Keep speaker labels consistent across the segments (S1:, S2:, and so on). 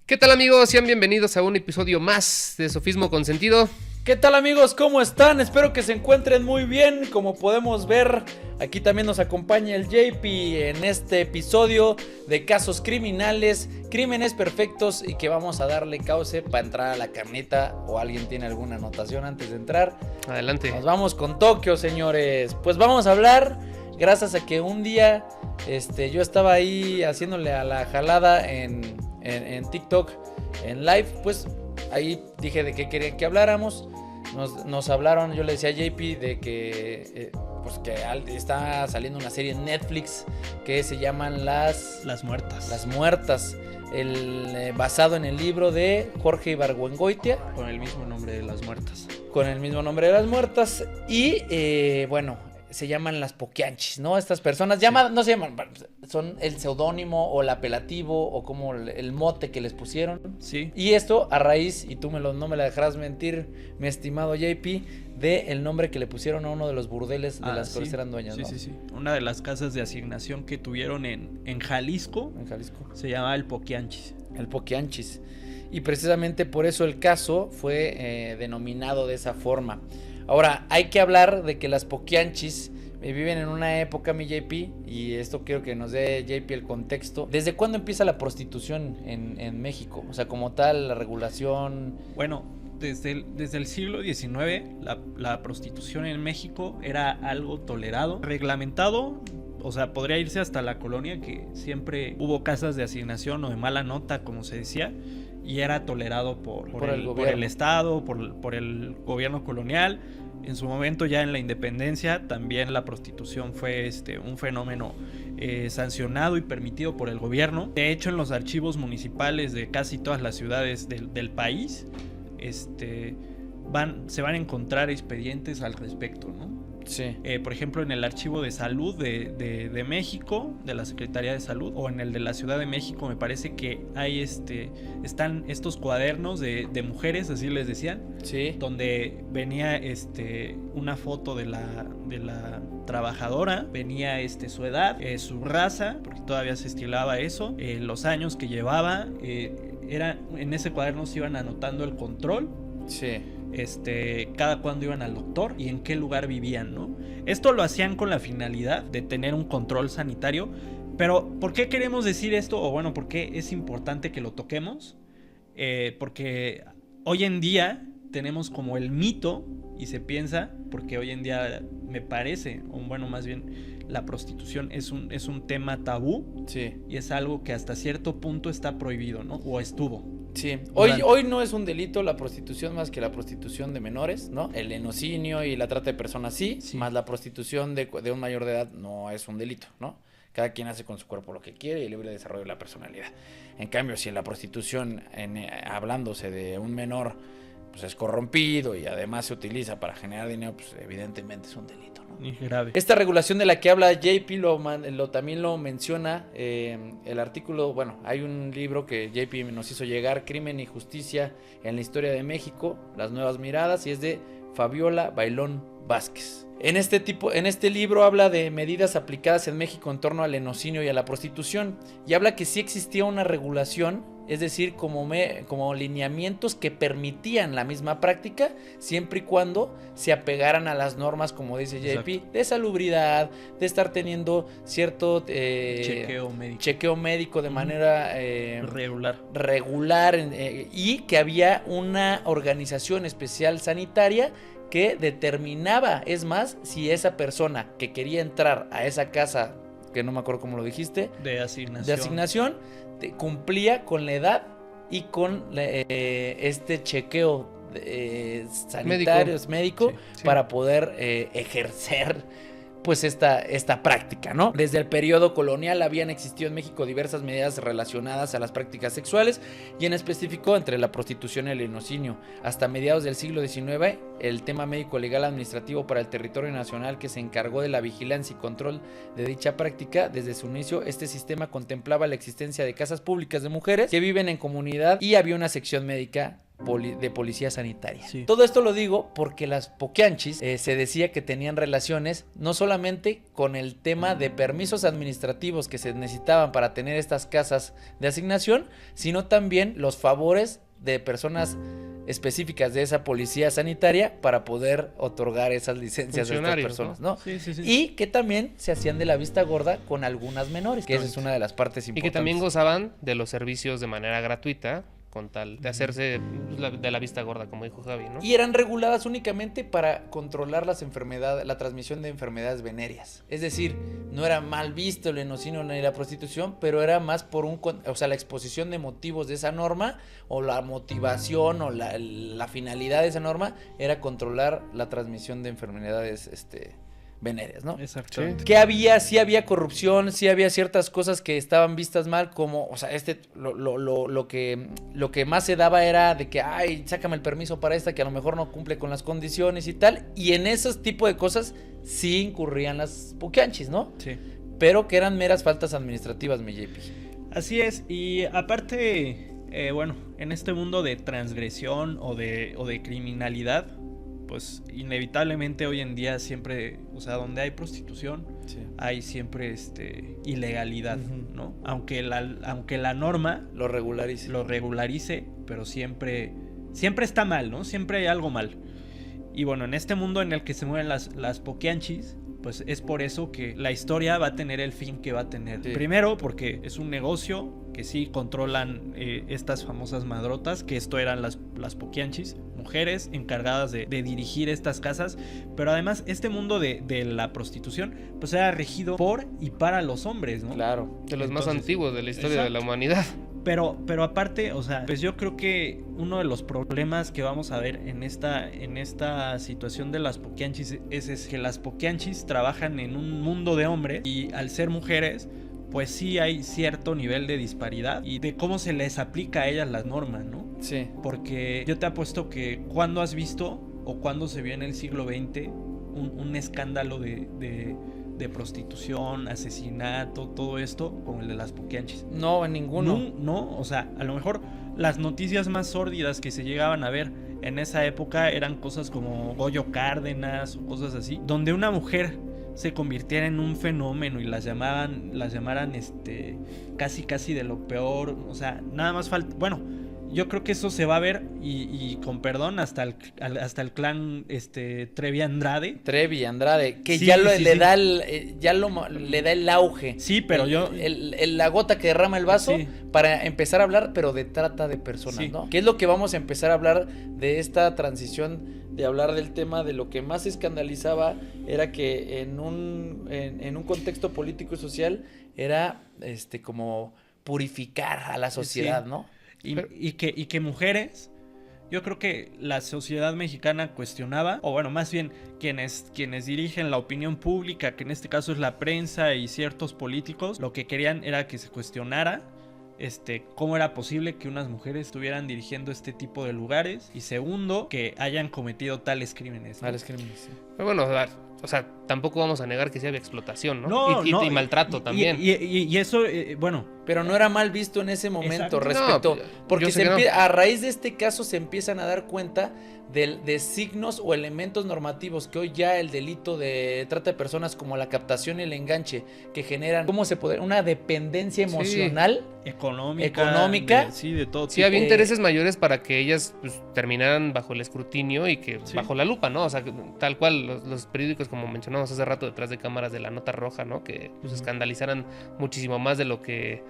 S1: ¿Qué tal, amigos? Sean bienvenidos a un episodio más de Sofismo con Sentido.
S2: ¿Qué tal, amigos? ¿Cómo están? Espero que se encuentren muy bien. Como podemos ver, aquí también nos acompaña el JP en este episodio de casos criminales, crímenes perfectos, y que vamos a darle cauce para entrar a la carnita. ¿O alguien tiene alguna anotación antes de entrar?
S1: Adelante.
S2: Nos vamos con Tokio, señores. Pues vamos a hablar, gracias a que un día yo estaba ahí haciéndole a la jalada en TikTok, en live, pues ahí dije de qué querían que habláramos. Nos hablaron, yo le decía a JP de que pues que está saliendo una serie en Netflix que se llaman Las
S3: Muertas.
S2: Las Muertas, basado en el libro de Jorge Ibargüengoitia,
S3: Con el mismo nombre de Las Muertas.
S2: con el mismo nombre de Las Muertas. Y bueno, se llaman las Poquianchis, ¿no? Estas personas no se llaman, son el seudónimo o el apelativo o como el mote que les pusieron.
S3: Sí.
S2: Y esto a raíz, y tú no me la dejarás mentir, mi estimado JP, de el nombre que le pusieron a uno de los burdeles de las que eran dueñas,
S3: sí,
S2: ¿no?
S3: Sí. Una de las casas de asignación que tuvieron en Jalisco.
S2: En Jalisco.
S3: Se llamaba el Poquianchis.
S2: El Poquianchis. Y precisamente por eso el caso fue denominado de esa forma. Ahora, hay que hablar de que las Poquianchis viven en una época, mi JP, y esto quiero que nos dé JP el contexto. ¿Desde cuándo empieza la prostitución en México? O sea, como tal, la regulación.
S3: Bueno, desde el siglo XIX, la prostitución en México era algo tolerado, reglamentado. O sea, podría irse hasta la colonia, que siempre hubo casas de asignación o de mala nota, como se decía, y era tolerado por el Estado, por el gobierno colonial. En su momento, ya en la independencia, también la prostitución fue un fenómeno sancionado y permitido por el gobierno. De hecho, en los archivos municipales de casi todas las ciudades del país, se van a encontrar expedientes al respecto, ¿no?
S2: Sí.
S3: Por ejemplo, en el archivo de salud de México, de la Secretaría de Salud, o en el de la Ciudad de México, me parece que hay están estos cuadernos de mujeres, así les decían,
S2: Sí.
S3: donde venía una foto de la trabajadora, venía su edad, su raza, porque todavía se estilaba eso, los años que llevaba, en ese cuaderno se iban anotando el control.
S2: Sí.
S3: Cada cuándo iban al doctor y en qué lugar vivían, ¿no? Esto lo hacían con la finalidad de tener un control sanitario. Pero ¿por qué queremos decir esto? O bueno, ¿por qué es importante que lo toquemos? Porque hoy en día tenemos como el mito, y se piensa, porque hoy en día me parece, o bueno, más bien la prostitución es un tema tabú.
S2: Sí.
S3: Y es algo que hasta cierto punto está prohibido, ¿no? O estuvo.
S2: Sí, hoy no es un delito la prostitución más que la prostitución de menores, ¿no? El lenocinio y la trata de personas sí. Más la prostitución de un mayor de edad no es un delito, ¿no? Cada quien hace con su cuerpo lo que quiere y el libre desarrollo de la personalidad. En cambio, si la prostitución, hablándose de un menor, pues es corrompido y además se utiliza para generar dinero, pues evidentemente es un delito, ¿no?
S3: Y grave.
S2: Esta regulación de la que habla JP también lo menciona el artículo. Bueno, hay un libro que JP nos hizo llegar, Crimen y Justicia en la Historia de México, Las Nuevas Miradas, y es de Fabiola Bailón Vázquez. En este libro habla de medidas aplicadas en México en torno al lenocinio y a la prostitución, y habla que sí existía una regulación, es decir, como lineamientos que permitían la misma práctica, siempre y cuando se apegaran a las normas, como dice JP, exacto, de salubridad, de estar teniendo cierto chequeo médico de manera regular, y que había una organización especial sanitaria que determinaba, es más, si esa persona que quería entrar a esa casa, que no me acuerdo cómo lo dijiste, de asignación, cumplía con la edad y con este chequeo sanitario, médico, sí. Para poder ejercer pues esta práctica, ¿no? Desde el periodo colonial habían existido en México diversas medidas relacionadas a las prácticas sexuales, y en específico entre la prostitución y el lenocinio. Hasta mediados del siglo XIX, el tema médico legal administrativo para el territorio nacional, que se encargó de la vigilancia y control de dicha práctica. Desde su inicio, este sistema contemplaba la existencia de casas públicas de mujeres que viven en comunidad, y había una sección médica de policía sanitaria.
S3: Sí.
S2: Todo esto lo digo porque las poquianchis se decía que tenían relaciones no solamente con el tema de permisos administrativos que se necesitaban para tener estas casas de asignación, sino también los favores de personas específicas de esa policía sanitaria para poder otorgar esas licencias a estas personas, ¿no?
S3: Sí.
S2: Y que también se hacían de la vista gorda con algunas menores, que esa es una de las partes importantes.
S1: Y que también gozaban de los servicios de manera gratuita, con tal de hacerse de la vista gorda, como dijo Javi, ¿no?
S2: Y eran reguladas únicamente para controlar las enfermedades, la transmisión de enfermedades venéreas. Es decir, no era mal visto el enocinio ni la prostitución, pero era más por la exposición de motivos de esa norma, o la motivación o la finalidad de esa norma era controlar la transmisión de enfermedades venéreas, ¿no?
S3: Exactamente.
S2: ¿Qué había? Sí había corrupción, sí había ciertas cosas que estaban vistas mal, como, o sea, lo que más se daba era de que, ay, sácame el permiso para esta que a lo mejor no cumple con las condiciones y tal, y en esos tipos de cosas sí incurrían las poquianchis, ¿no?
S3: Sí.
S2: Pero que eran meras faltas administrativas, mi JP.
S3: Así es, y aparte, bueno, en este mundo de transgresión o de criminalidad, pues inevitablemente hoy en día siempre, o sea, donde hay prostitución,
S2: Sí.
S3: hay siempre ilegalidad,
S2: Ujú.
S3: ¿no? Aunque la norma
S2: Lo regulariza.
S3: lo regularice, pero siempre está mal, ¿no? Siempre hay algo mal. Y bueno, en este mundo en el que se mueven las poquianchis, pues es por eso que la historia va a tener el fin que va a tener.
S2: Sí.
S3: Primero, porque es un negocio que sí controlan estas famosas madrotas, que esto eran las poquianchis, mujeres encargadas de dirigir estas casas, pero además este mundo de la prostitución pues era regido por y para los hombres, ¿no?
S2: Claro.
S1: De los más
S3: Entonces,
S1: antiguos de la historia de la humanidad.
S3: Pero aparte, o sea, pues yo creo que uno de los problemas que vamos a ver en esta situación de las poquianchis es que las poquianchis trabajan en un mundo de hombres y al ser mujeres, pues sí hay cierto nivel de disparidad y de cómo se les aplica a ellas las normas, ¿no?
S2: Sí.
S3: Porque yo te apuesto que cuando has visto o cuando se vio en el siglo XX un escándalo de prostitución, asesinato, todo esto, como el de las poquianchis.
S2: No, en ninguno.
S3: No, o sea, a lo mejor las noticias más sórdidas que se llegaban a ver en esa época eran cosas como Goyo Cárdenas o cosas así, donde una mujer se convirtiera en un fenómeno y las llamaran casi de lo peor, o sea, nada más falta, bueno, yo creo que eso se va a ver y con perdón hasta el clan Trevi Andrade,
S2: que
S3: Sí,
S2: ya
S3: sí,
S2: le
S3: sí.
S2: da le da el auge.
S3: Sí, pero
S2: La gota que derrama el vaso
S3: Sí.
S2: para empezar a hablar, pero de trata de personas,
S3: Sí.
S2: ¿no? Que es lo que vamos a empezar a hablar de esta transición, de hablar del tema de lo que más escandalizaba era que en un contexto político y social era como purificar a la sociedad,
S3: Sí.
S2: ¿no?
S3: y que mujeres, yo creo que la sociedad mexicana cuestionaba, o bueno, más bien quienes dirigen la opinión pública, que en este caso es la prensa y ciertos políticos, lo que querían era que se cuestionara cómo era posible que unas mujeres estuvieran dirigiendo este tipo de lugares, y segundo, que hayan cometido tales crímenes, ¿no?
S1: Pero bueno, o sea, tampoco vamos a negar que sí había explotación, ¿no?
S3: No,
S1: y
S3: no,
S1: maltrato también.
S3: Y eso, bueno,
S2: Pero no era mal visto en ese momento
S3: Exacto.
S2: respecto,
S1: No,
S2: porque
S1: yo sé que no.
S2: a raíz de este caso se empiezan a dar cuenta de signos o elementos normativos que hoy ya el delito de trata de personas, como la captación y el enganche, que generan, ¿cómo se puede? Una dependencia
S1: Sí.
S2: emocional.
S3: económica, de todo
S1: Sí,
S3: tipo.
S1: había intereses mayores para que ellas pues, terminaran bajo el escrutinio y que
S3: Sí.
S1: bajo la lupa, ¿no? O sea, tal cual los periódicos, como mencionamos hace rato, detrás de cámaras de la Nota Roja, ¿no? Que pues, escandalizaran muchísimo más de lo que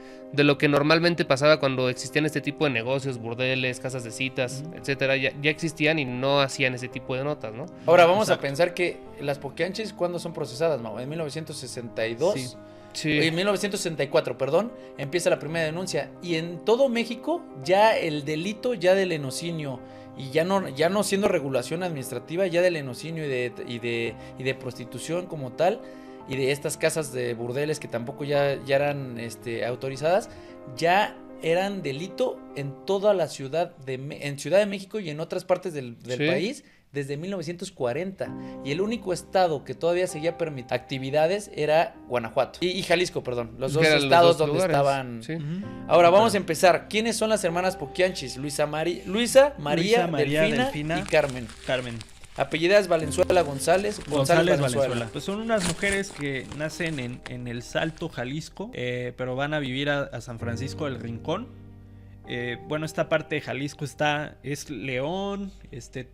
S1: normalmente pasaba cuando existían este tipo de negocios, burdeles, casas de citas, etcétera. Ya existían y no hacían ese tipo de notas, ¿no?
S2: Ahora vamos a
S3: Exacto.
S2: pensar que las poquianchis, ¿cuándo son procesadas, Mau? En 1962.
S3: Sí.
S1: Sí.
S2: En 1964, perdón, empieza la primera denuncia. Y en todo México ya el delito ya del enocinio, y ya no siendo regulación administrativa, ya del enocinio y de prostitución como tal, y de estas casas de burdeles que tampoco ya eran autorizadas, ya eran delito en toda la en Ciudad de México y en otras partes del
S1: Sí.
S2: país. desde 1940 y el único estado que todavía seguía permitiendo actividades era Guanajuato y Jalisco, perdón, los dos
S1: eran los
S2: estados
S1: dos
S2: donde
S1: lugares,
S2: estaban.
S1: sí.
S2: Ahora vamos a empezar. ¿Quiénes son las hermanas Poquianchis? Luisa, María, Delfina y Carmen. Apellidas Valenzuela González Valenzuela.
S3: Pues son unas mujeres que nacen en el Salto, Jalisco, pero van a vivir a San Francisco del Rincón. Bueno, esta parte de Jalisco es León,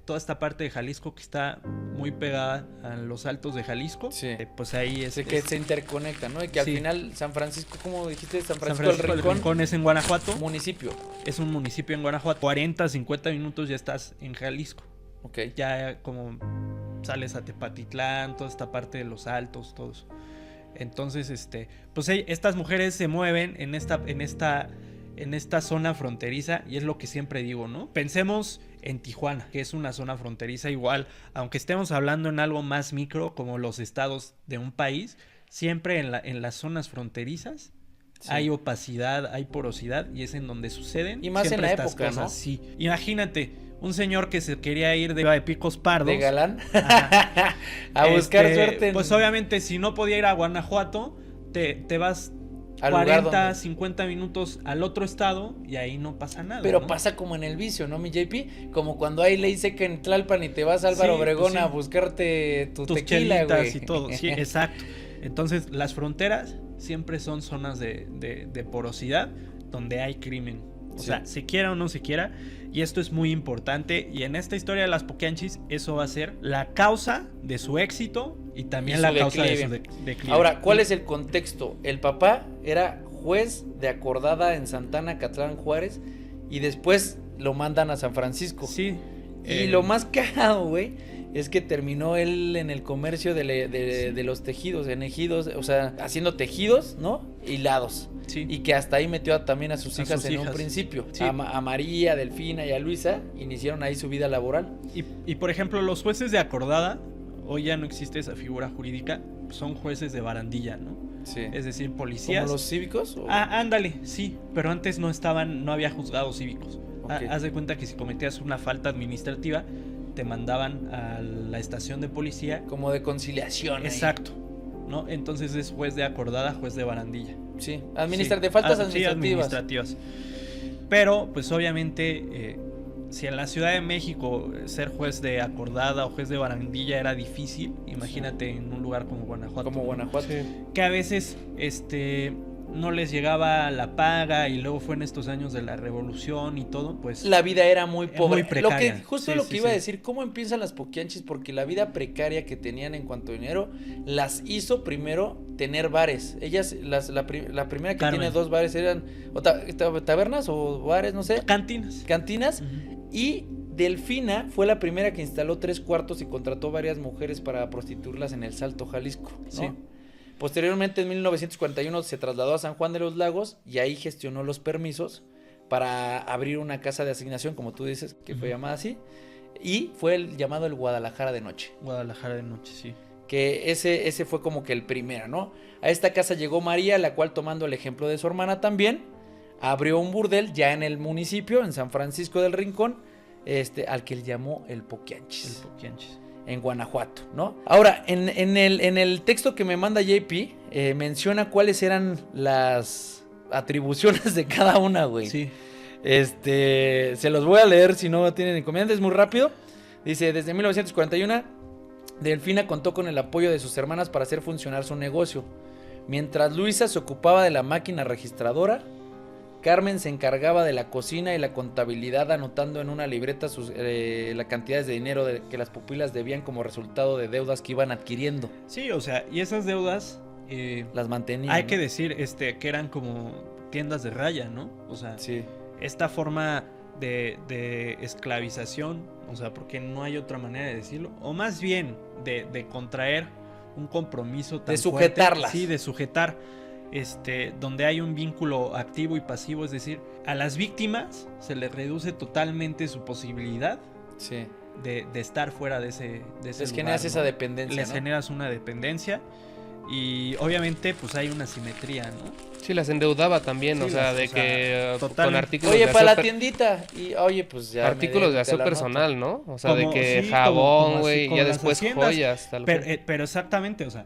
S3: toda esta parte de Jalisco que está muy pegada a los Altos de Jalisco.
S2: Sí.
S3: Pues ahí
S2: que se interconecta, ¿no? Y que al
S3: sí.
S2: final San Francisco, ¿cómo dijiste? San
S3: San
S2: Francisco
S3: Francisco
S2: del Rincón
S3: es en Guanajuato.
S2: Municipio.
S3: Es un municipio en Guanajuato. 40, 50 minutos ya estás en Jalisco.
S2: Ok.
S3: Ya como sales a Tepatitlán, toda esta parte de los Altos, todo eso. Entonces, pues estas mujeres se mueven en esta zona fronteriza y es lo que siempre digo, ¿no? Pensemos en Tijuana, que es una zona fronteriza igual, aunque estemos hablando en algo más micro como los estados de un país, siempre en las zonas fronterizas sí. Hay opacidad, hay porosidad y es en donde suceden
S2: y más en la
S3: estas
S2: época,
S3: cosas,
S2: ¿no?
S3: Sí. Imagínate un señor que se quería ir de Picos Pardos.
S2: De galán. A buscar suerte.
S3: Pues obviamente si no podía ir a Guanajuato, te vas
S2: al
S3: 40, 50 minutos al otro estado y ahí no pasa nada.
S2: Pero
S3: ¿no?
S2: pasa como en el vicio, ¿no, mi JP? Como cuando hay ley seca en Tlalpan y te vas a Álvaro Obregón pues sí. A buscarte tus tequila, güey.
S3: Y todo, sí, exacto. Entonces las fronteras siempre son zonas de porosidad donde hay crimen. O
S2: sí.
S3: sea, se quiera o no se quiera. Y esto es muy importante. Y en esta historia de las Poquianchis, eso va a ser la causa de su éxito y también la causa de su declive.
S2: Ahora, ¿cuál es el contexto? El papá era juez de acordada en Santana, Catlán, Juárez. Y después lo mandan a San Francisco.
S3: Sí.
S2: Y lo más cagado, güey, es que terminó él en el comercio de los tejidos, en ejidos, o sea, haciendo tejidos, ¿no? Hilados.
S3: Sí.
S2: Y que hasta ahí metió también a sus hijas en un principio.
S3: Sí.
S2: A María, a Delfina y a Luisa, iniciaron ahí su vida laboral.
S3: Y por ejemplo, los jueces de acordada, hoy ya no existe esa figura jurídica, son jueces de barandilla, ¿no?
S2: Sí.
S3: Es decir, policías.
S2: ¿Como los cívicos? ¿O?
S3: Ándale, sí, pero antes no había juzgados cívicos.
S2: Okay.
S3: Haz de cuenta que si cometías una falta administrativa, te mandaban a la estación de policía.
S2: Como de conciliación.
S3: Exacto, ¿no? Entonces es juez de acordada, juez de barandilla.
S2: Sí, de faltas administrativas.
S3: Sí, administrativas. Pero, pues obviamente, si en la Ciudad de México ser juez de acordada o juez de barandilla era difícil, imagínate en un lugar como Guanajuato.
S2: Como Guanajuato.
S1: Sí.
S3: Que a veces, no les llegaba la paga y luego fue en estos años de la revolución y todo, pues
S2: la vida era muy pobre,
S3: muy precaria.
S2: Lo que iba a decir, cómo empiezan las Poquianchis, porque la vida precaria que tenían en cuanto a dinero las hizo primero tener bares. Ellas, la primera que
S3: Carmen.
S2: tiene 2 bares eran tabernas o bares, no sé, cantinas.
S3: Uh-huh.
S2: Y Delfina fue la primera que instaló 3 cuartos y contrató varias mujeres para prostituirlas en el Salto, Jalisco, ¿no?
S3: Sí.
S2: Posteriormente, en 1941, se trasladó a San Juan de los Lagos y ahí gestionó los permisos para abrir una casa de asignación, como tú dices, que fue llamada así, y fue llamado el Guadalajara de Noche.
S3: Guadalajara de Noche, sí.
S2: Que ese fue como que el primero, ¿no? A esta casa llegó María, la cual, tomando el ejemplo de su hermana también, abrió un burdel ya en el municipio, en San Francisco del Rincón, al que él llamó el Poquianchis.
S3: El Poquianchis.
S2: En Guanajuato, ¿no? Ahora, en el texto que me manda JP, menciona cuáles eran las atribuciones de cada una, güey.
S3: Sí.
S2: Se los voy a leer si no tienen inconvenientes, muy rápido. Dice, desde 1941, Delfina contó con el apoyo de sus hermanas para hacer funcionar su negocio. Mientras Luisa se ocupaba de la máquina registradora, Carmen se encargaba de la cocina y la contabilidad, anotando en una libreta las cantidades de dinero que las pupilas debían como resultado de deudas que iban adquiriendo.
S3: Sí, o sea, y esas deudas
S2: las mantenían.
S3: Hay
S2: ¿no?
S3: que decir que eran como tiendas de raya, ¿no? O sea,
S2: sí.
S3: Esta forma de esclavización, o sea, porque no hay otra manera de decirlo, o más bien de contraer un compromiso tan
S2: de sujetarlas.
S3: Fuerte, sí, de sujetar. Donde hay un vínculo activo y pasivo, es decir, a las víctimas se les reduce totalmente su posibilidad
S2: sí.
S3: de estar fuera de ese
S2: les
S3: lugar,
S2: generas, ¿no? Esa dependencia,
S3: les
S2: ¿no?
S3: generas una dependencia Y obviamente pues hay una simetría, ¿no?
S1: Sí, las endeudaba también,
S3: Sí,
S1: o sea, de que con
S3: totalmente.
S1: artículos
S2: Oye,
S1: de
S2: para
S1: aseo
S2: la tiendita. Y oye, pues ya.
S1: artículos de aseo
S2: la nota.
S1: personal, ¿no? O sea, de
S3: Como-
S1: que
S3: sí,
S1: jabón,
S3: como
S1: güey,
S3: como
S1: ya
S3: las
S1: después
S3: haciendas.
S1: joyas, tal cual.
S3: Pero exactamente, o sea,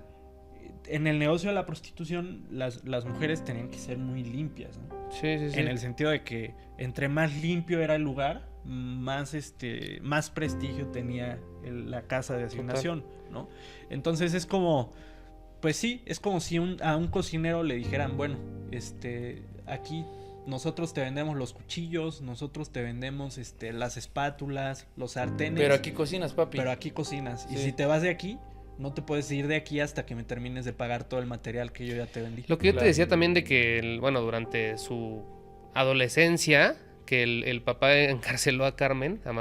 S3: en el negocio de la prostitución las mujeres tenían que ser muy limpias, ¿no?
S1: Sí, sí, sí.
S3: En el sentido de que entre más limpio era el lugar, más prestigio tenía la casa de asignación, ¿no? Entonces es como, pues sí, es como si a un cocinero le dijeran, bueno, aquí nosotros te vendemos los cuchillos, nosotros te vendemos las espátulas, los sartenes.
S2: Pero aquí cocinas, papi.
S3: Pero aquí cocinas. Y
S2: Sí.
S3: si te vas de aquí, no te puedes ir de aquí hasta que me termines de pagar todo el material que yo ya te vendí.
S1: Lo que yo
S2: Claro.
S1: te decía también de que, bueno, durante su adolescencia, que el papá encarceló a Carmen, a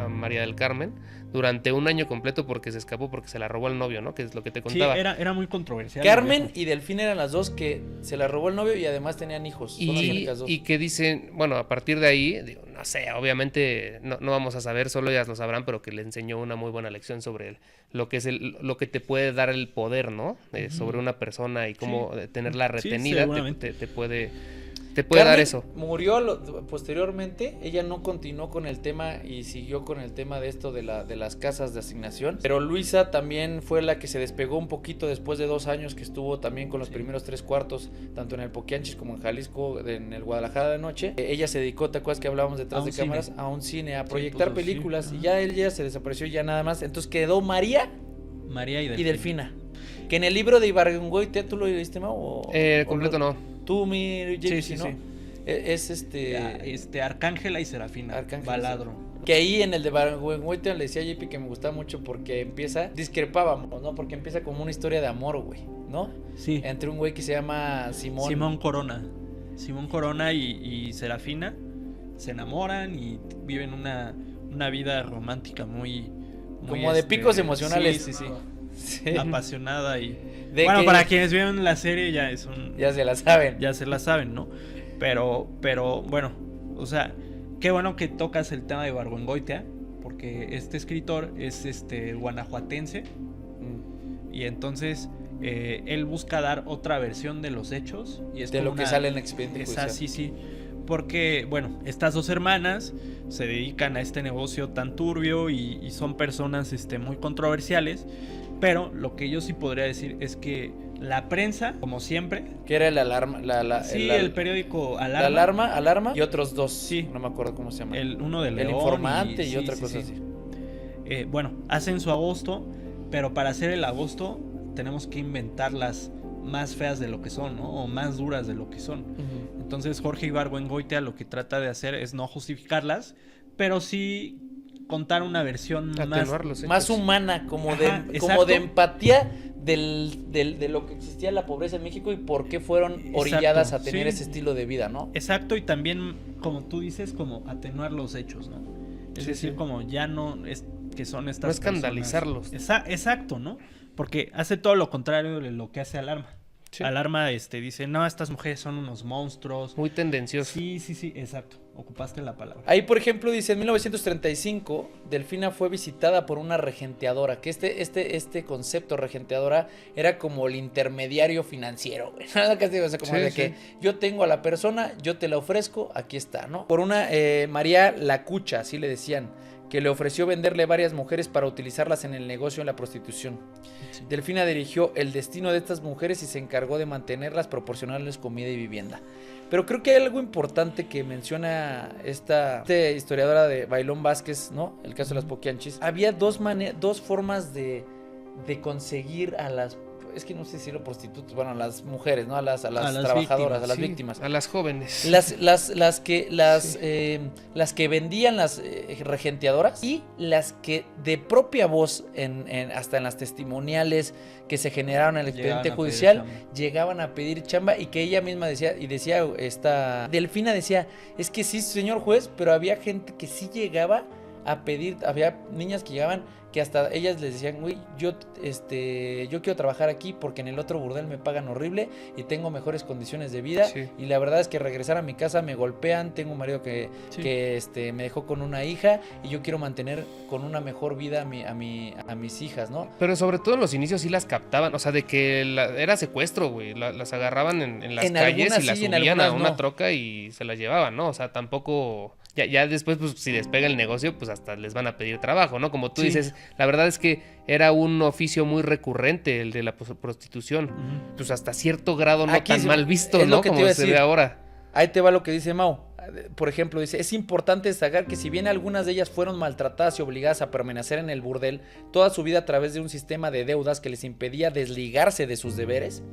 S1: María del Carmen, durante un año completo porque se escapó, porque se la robó al novio, ¿no? Que es lo que te
S3: Sí,
S1: contaba.
S3: era muy controversial.
S2: Carmen y Delfín eran las dos que se la robó el novio y además tenían hijos. Son las únicas dos.
S1: Y que dicen, bueno, a partir de ahí, digo, no sé, obviamente no vamos a saber, solo ellas lo sabrán, pero que le enseñó una muy buena lección sobre lo que es lo que te puede dar el poder, ¿no? Sobre una persona y cómo tenerla
S3: Sí,
S1: retenida
S3: seguramente.
S1: te puede dar
S2: Carmen
S1: eso.
S2: murió posteriormente, ella no continuó con el tema y siguió con el tema de esto de las casas de asignación, pero Luisa también fue la que se despegó un poquito después de 2 años que estuvo también con los primeros 3 cuartos, tanto en el Poquianchis como en Jalisco, en el Guadalajara de noche. Ella se dedicó, ¿te acuerdas que hablábamos detrás de cámaras? A un cine, a proyectar
S3: pues,
S2: películas,
S3: sí.
S2: y ya ella se desapareció ya nada más, entonces quedó María
S3: y
S2: y Delfina. Que en el libro de Ibargüengoitia, ¿tú lo leíste, Mau?
S1: Completo no.
S2: Tú, mi JP,
S3: Sí,
S2: ¿no?
S3: sí.
S2: Es
S3: Arcángela y Serafina.
S2: Arcángel
S3: Baladro.
S2: Que ahí en el de Ibargüengoitia le decía a JP que me gustaba mucho porque discrepábamos, ¿no? Porque empieza como una historia de amor, güey, ¿no?
S3: Sí.
S2: Entre un güey que se llama Simón.
S3: Simón Corona. Simón Corona y Serafina se enamoran y viven una vida romántica muy
S2: Como de picos emocionales.
S3: Sí, sí, sí.
S2: Sí.
S3: Apasionada y
S2: De
S3: bueno,
S2: que-
S3: para quienes vieron la serie ya es un
S2: Ya se la saben.
S3: ya se la saben, ¿no? Pero bueno, o sea, qué bueno que tocas el tema de Ibargüengoitia, porque este escritor es guanajuatense y entonces él busca dar otra versión de los hechos y es
S2: De
S3: como
S2: lo que sale en el expediente judicial.
S3: sí, sí. Porque, bueno, estas dos hermanas se dedican a este negocio tan turbio y son personas muy controversiales. Pero lo que yo sí podría decir es que la prensa, como siempre,
S2: Que era el alarma.
S3: el periódico
S2: Alarma y otros dos.
S3: Sí.
S2: No me acuerdo cómo se llama.
S3: uno de
S2: El
S3: León
S2: informante y
S3: sí,
S2: otra
S3: sí,
S2: cosa
S3: sí.
S2: así.
S3: Bueno, hacen su agosto, pero para hacer el agosto tenemos que inventarlas más feas de lo que son, ¿no? O más duras de lo que son.
S2: Ujú.
S3: Entonces Jorge Ibargüengoitia lo que trata de hacer es no justificarlas, pero sí contar una versión
S1: Atenuar los hechos.
S2: Más humana, como
S3: Ajá,
S2: como
S3: exacto.
S2: de empatía de lo que existía la pobreza en México y por qué fueron orilladas
S3: Exacto,
S2: a tener
S3: sí.
S2: ese estilo de vida, ¿no?
S3: Exacto, y también, como tú dices, como atenuar los hechos, ¿no? Es
S1: Sí,
S3: decir,
S1: sí.
S3: como ya no es que son estas
S1: No escandalizarlos.
S3: Exacto, ¿no? Porque hace todo lo contrario de lo que hace Alarma.
S1: Sí.
S3: Alarma dice, no, estas mujeres son unos monstruos.
S1: Muy tendencioso.
S3: Sí, exacto. Ocupaste la palabra.
S2: Ahí, por ejemplo, dice, en 1935, Delfina fue visitada por una regenteadora, que este concepto regenteadora era como el intermediario financiero, güey. Nada que o sea, como
S1: Sí,
S2: de
S1: sí.
S2: que yo tengo a la persona, yo te la ofrezco, aquí está, ¿no? Por una María Lacucha, así le decían, que le ofreció venderle varias mujeres para utilizarlas en el negocio de la prostitución.
S3: Sí.
S2: Delfina dirigió el destino de estas mujeres y se encargó de mantenerlas, proporcionarles comida y vivienda. Pero creo que hay algo importante que menciona esta historiadora de Bailón Vázquez, ¿no? El caso de las Poquianchis. Había dos formas de conseguir a las... Es que no sé si lo prostitutas, bueno, a las mujeres, ¿no? A las trabajadoras,
S3: víctimas,
S2: a las
S1: Sí,
S2: víctimas.
S1: A las jóvenes.
S2: Las que vendían las regenteadoras y las que de propia voz hasta en las testimoniales que se generaron en el expediente
S3: Llegaban a pedir
S2: judicial
S3: chamba.
S2: llegaban a pedir chamba y que ella misma decía esta Delfina decía, es que sí, señor juez, pero había gente que sí llegaba a pedir, había niñas que llegaban que hasta ellas les decían, güey, yo quiero trabajar aquí porque en el otro burdel me pagan horrible y tengo mejores condiciones de vida.
S1: Sí.
S2: Y la verdad es que regresar a mi casa me golpean, tengo un marido que me dejó con una hija y yo quiero mantener con una mejor vida a mis hijas, ¿no?
S1: Pero sobre todo en los inicios sí las captaban, o sea, de que era secuestro, güey. Las agarraban en las
S2: En
S1: calles
S2: algunas
S1: y las
S2: sí, en
S1: subían a
S2: algunas
S1: una
S2: no.
S1: troca y se las llevaban, ¿no? O sea, tampoco... Ya después, pues, si despega el negocio, pues hasta les van a pedir trabajo, ¿no? Como tú
S3: Sí.
S1: dices, la verdad es que era un oficio muy recurrente el de la prostitución.
S3: Ujú.
S1: Pues hasta cierto grado no
S2: Aquí
S1: tan
S2: es-
S1: mal visto,
S2: es lo
S1: ¿no?
S2: que te
S1: Como
S2: iba a
S1: se
S2: decir.
S1: ve ahora.
S2: Ahí te va lo que dice Mau. Por ejemplo, dice, es importante destacar que si bien algunas de ellas fueron maltratadas y obligadas a permanecer en el burdel toda su vida a través de un sistema de deudas que les impedía desligarse de sus deberes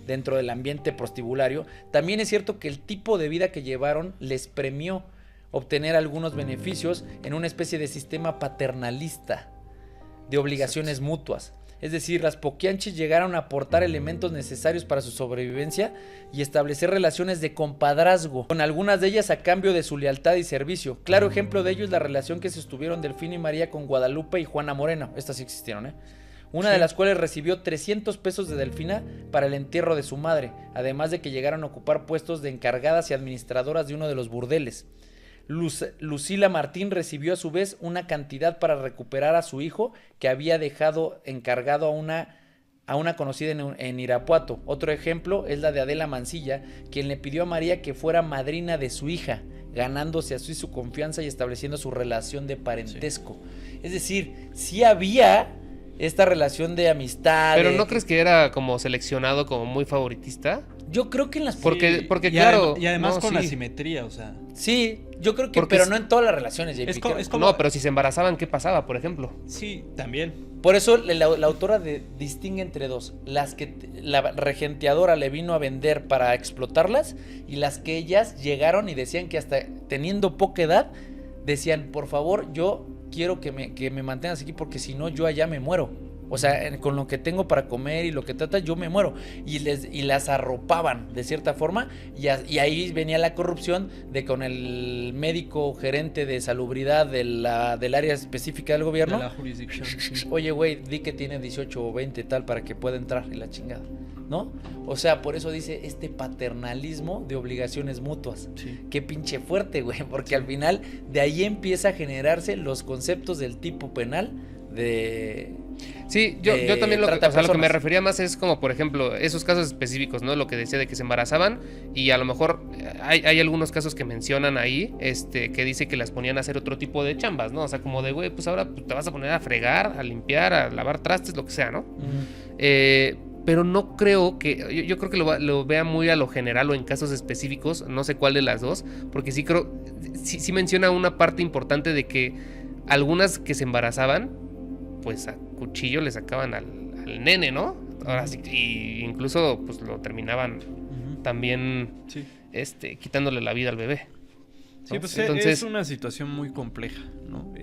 S2: dentro del ambiente prostibulario, también es cierto que el tipo de vida que llevaron les premió obtener algunos beneficios en una especie de sistema paternalista de obligaciones mutuas. Es decir, las poquianchis llegaron a aportar elementos necesarios para su sobrevivencia y establecer relaciones de compadrazgo, con algunas de ellas a cambio de su lealtad y servicio. Claro ejemplo de ello es la relación que sostuvieron Delfina y María con Guadalupe y Juana Moreno. Estas sí existieron, ¿eh? Una de las cuales recibió 300 pesos de Delfina para el entierro de su madre, además de que llegaron a ocupar puestos de encargadas y administradoras de uno de los burdeles. Lucila Martín recibió a su vez una cantidad para recuperar a su hijo que había dejado encargado a una conocida en Irapuato. Otro ejemplo es la de Adela Mancilla, quien le pidió a María que fuera madrina de su hija, ganándose así su confianza y estableciendo su relación de parentesco. Sí. Es decir, sí había esta relación de amistad.
S1: Pero ¿no crees que era como seleccionado como muy favoritista?
S2: Yo creo que en las...
S1: Porque
S3: y
S1: claro...
S3: y además
S1: no,
S3: con
S1: sí.
S3: la simetría, o sea...
S2: Sí, yo creo que...
S1: Porque
S2: pero no en todas las relaciones, JP.
S3: Es como...
S1: No, pero si se embarazaban, ¿qué pasaba, por ejemplo?
S3: Sí, también.
S2: Por eso la autora distingue entre dos. Las que la regenteadora le vino a vender para explotarlas y las que ellas llegaron y decían que hasta teniendo poca edad, decían, por favor, yo quiero que me mantengas aquí porque si no yo allá me muero. O sea, con lo que tengo para comer y lo que trata, yo me muero. Y las arropaban de cierta forma. Y ahí venía la corrupción de con el médico gerente de salubridad del área específica del gobierno.
S3: De la jurisdicción. Sí.
S2: Oye, güey, di que tiene 18 o 20 tal para que pueda entrar en la chingada, ¿no? O sea, por eso dice este paternalismo de obligaciones mutuas.
S3: Sí.
S2: Qué pinche fuerte, güey. Porque al final de ahí empieza a generarse los conceptos del tipo penal de...
S1: Sí, yo también lo que me refería más es como, por ejemplo, esos casos específicos, ¿no? Lo que decía de que se embarazaban y a lo mejor hay algunos casos que mencionan ahí, que dice que las ponían a hacer otro tipo de chambas, ¿no? O sea, como de, güey, pues ahora te vas a poner a fregar, a limpiar, a lavar trastes, lo que sea, ¿no? Pero no creo que, yo creo que lo vea muy a lo general o en casos específicos, no sé cuál de las dos, porque sí creo, sí menciona una parte importante de que algunas que se embarazaban, pues a cuchillo le sacaban al nene, ¿no? Ahora sí, y incluso pues lo terminaban también quitándole la vida al bebé.
S3: Sí, pues
S1: entonces,
S3: es una situación muy compleja, ¿no?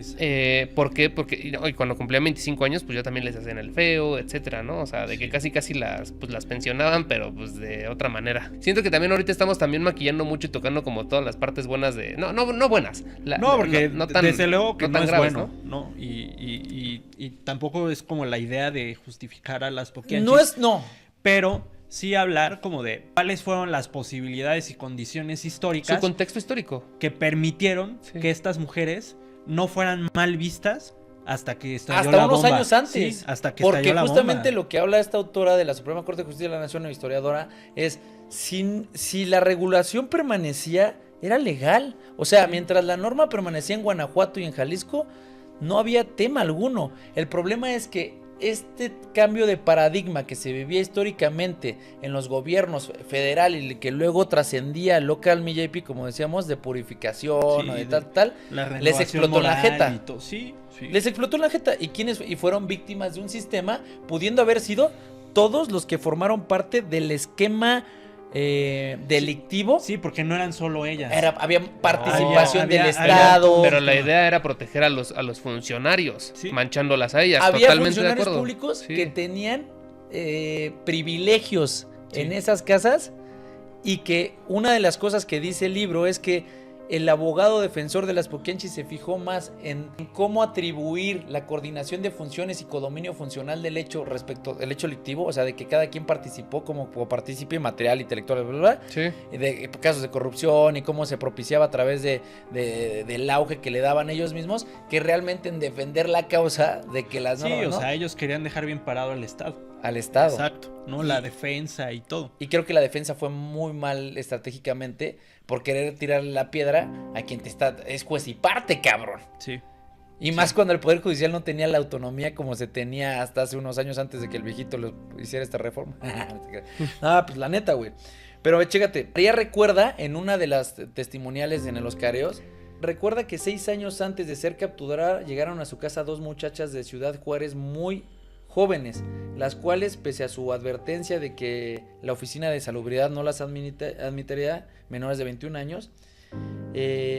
S1: ¿Por qué? Porque cuando cumplían 25 años, pues yo también les hacían el feo, etcétera, ¿no? O sea, de que casi las pensionaban, pero pues de otra manera. Siento que también ahorita estamos también maquillando mucho y tocando como todas las partes buenas de... No buenas.
S3: Porque
S1: no tan,
S3: desde luego que no es
S1: graves,
S3: bueno, ¿no? Y tampoco es como la idea de justificar a las poquianchis.
S2: No es, no.
S3: Pero... sí hablar como de cuáles fueron las posibilidades y condiciones históricas.
S1: Su contexto histórico.
S3: Que permitieron que estas mujeres no fueran mal vistas hasta que estalló
S2: hasta
S3: la
S2: unos
S3: bomba.
S2: años antes.
S3: Sí, hasta que
S2: porque
S3: estalló la
S2: justamente
S3: bomba.
S2: lo que habla esta autora de la Suprema Corte de Justicia de la Nación, o historiadora, es si la regulación permanecía, era legal. O sea, mientras la norma permanecía en Guanajuato y en Jalisco, no había tema alguno. El problema es que este cambio de paradigma que se vivía históricamente en los gobiernos federal y que luego trascendía local, JP, como decíamos, de purificación o de tal, les explotó la jeta.
S3: Sí.
S2: Les explotó la jeta. Y fueron víctimas de un sistema, pudiendo haber sido todos los que formaron parte del esquema delictivo.
S3: Sí, porque no eran solo ellas.
S2: Había participación del
S3: había,
S2: Estado.
S1: Pero la idea era proteger a los funcionarios, manchándolas a ellas.
S2: Había
S1: totalmente
S2: funcionarios
S1: de acuerdo.
S2: públicos que tenían privilegios en esas casas, y que una de las cosas que dice el libro es que el abogado defensor de las Poquianchis se fijó más en cómo atribuir la coordinación de funciones y codominio funcional del hecho respecto al hecho delictivo, o sea, de que cada quien participó como partícipe material, intelectual, bla, bla, bla,
S1: Sí.
S2: de casos de corrupción y cómo se propiciaba a través del auge que le daban ellos mismos, que realmente en defender la causa de que las
S3: Sí,
S2: normas,
S3: o
S2: ¿no?
S3: sea, ellos querían dejar bien parado al Estado.
S2: Al Estado.
S3: Exacto, ¿no? La defensa y todo.
S2: Y creo que la defensa fue muy mal estratégicamente por querer tirarle la piedra a quien es juez y parte, cabrón.
S3: Sí.
S2: Y más cuando el Poder Judicial no tenía la autonomía como se tenía hasta hace unos años antes de que el viejito hiciera esta reforma. Pues la neta, güey. Pero chécate, ella recuerda en una de las testimoniales en los careos, recuerda que 6 años antes de ser capturada llegaron a su casa 2 muchachas de Ciudad Juárez muy jóvenes, las cuales, pese a su advertencia de que la Oficina de Salubridad no las admitiría menores de 21 años,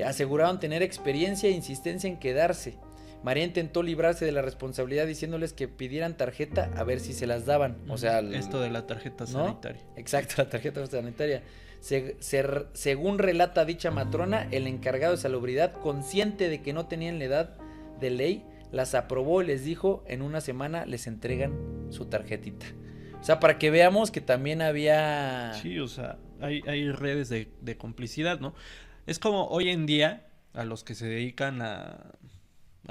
S2: aseguraron tener experiencia e insistencia en quedarse. María intentó librarse de la responsabilidad diciéndoles que pidieran tarjeta a ver si se las daban. O sea,
S3: esto de la tarjeta
S2: ¿no?
S3: sanitaria.
S2: Exacto, la tarjeta sanitaria. Según relata dicha matrona, el encargado de salubridad, consciente de que no tenían la edad de ley, las aprobó y les dijo, en una semana les entregan su tarjetita. O sea, para que veamos que también había...
S3: Sí, o sea, hay redes de complicidad, ¿no? Es como hoy en día, a los que se dedican a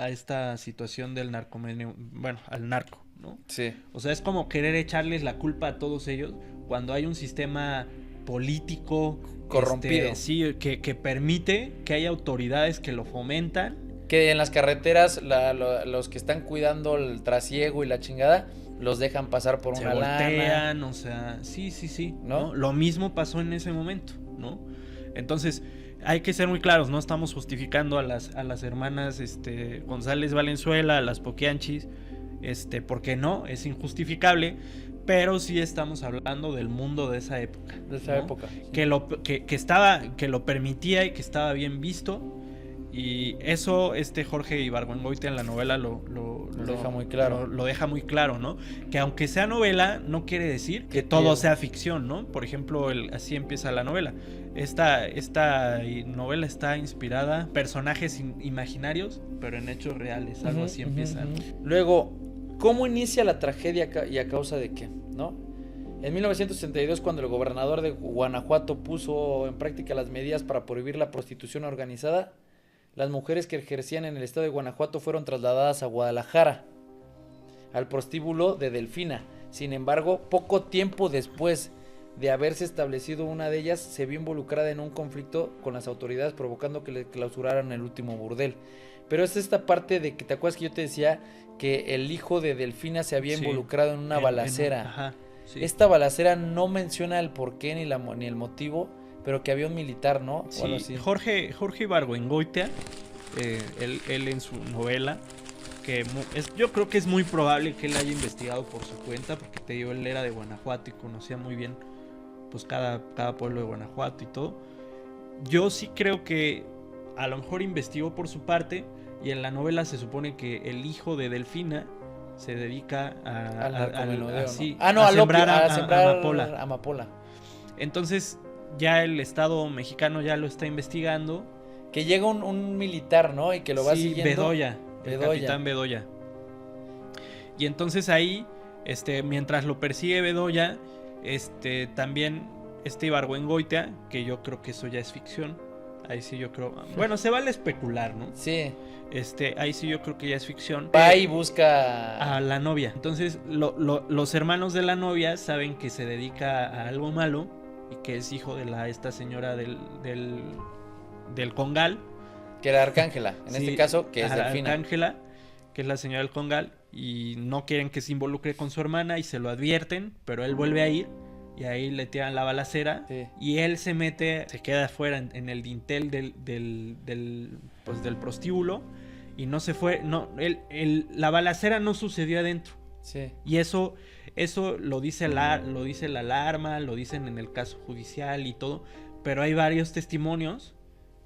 S3: esta situación del narcomeneo, bueno, al narco, ¿no?
S2: Sí.
S3: O sea, es como querer echarles la culpa a todos ellos cuando hay un sistema político
S2: corrompido.
S3: Sí, que permite que haya autoridades que lo fomentan.
S2: Que en las carreteras los que están cuidando el trasiego y la chingada los dejan pasar por una
S3: voltean,
S2: lana.
S3: O sea, sí,
S2: ¿No?
S3: ¿no? Lo mismo pasó en ese momento, ¿no? Entonces, hay que ser muy claros, no estamos justificando a las hermanas González Valenzuela, a las Poquianchis, porque no, es injustificable, pero sí estamos hablando del mundo de esa época.
S2: De esa época.
S3: Que lo permitía y que estaba bien visto. Y eso Jorge Ibargüengoitia en la novela lo
S2: deja muy claro.
S3: Lo deja muy claro, ¿no? Que aunque sea novela, no quiere decir que todo sea ficción, ¿no? Por ejemplo, así empieza la novela. Esta novela está inspirada en personajes imaginarios, pero en hechos reales. Algo así empieza, ¿no?
S2: Luego, ¿cómo inicia la tragedia y a causa de qué? ¿No? En 1962, cuando el gobernador de Guanajuato puso en práctica las medidas para prohibir la prostitución organizada, las mujeres que ejercían en el estado de Guanajuato fueron trasladadas a Guadalajara, al prostíbulo de Delfina. Sin embargo, poco tiempo después de haberse establecido una de ellas, se vio involucrada en un conflicto con las autoridades, provocando que le clausuraran el último burdel. Pero es esta parte de que, ¿te acuerdas que yo te decía que el hijo de Delfina se había involucrado en una balacera?
S3: Ajá, sí.
S2: Esta balacera no menciona el porqué ni el motivo, pero que había un militar, ¿no?
S3: Sí,
S2: o así.
S3: Jorge Ibargüengoitia, él en su novela, yo creo que es muy probable que él haya investigado por su cuenta, porque te digo, él era de Guanajuato y conocía muy bien pues cada pueblo de Guanajuato y todo. Yo sí creo que a lo mejor investigó por su parte, y en la novela se supone que el hijo de Delfina se dedica a sembrar
S2: amapola.
S3: Entonces ya el Estado mexicano ya lo está investigando.
S2: Que llega un militar, ¿no? Y que lo va siguiendo.
S3: Bedoya, el capitán Bedoya. Y entonces ahí, mientras lo persigue Bedoya, también Ibargüengoitia, que yo creo que eso ya es ficción. Ahí sí yo creo. Bueno, se vale especular, ¿no?
S2: Sí.
S3: Ahí sí yo creo que ya es ficción.
S2: Va y busca
S3: a la novia. Entonces, los hermanos de la novia saben que se dedica a algo malo y que es hijo de esta señora del Congal.
S2: Que era Arcángela, en este caso, que es Delfina.
S3: Arcángela, que es la señora del Congal, y no quieren que se involucre con su hermana y se lo advierten, pero él vuelve a ir y ahí le tiran la balacera, y él se queda afuera en el dintel del prostíbulo, y no se fue, la balacera no sucedió adentro.
S2: Sí.
S3: Y eso lo dice la alarma, lo dicen en el caso judicial y todo, pero hay varios testimonios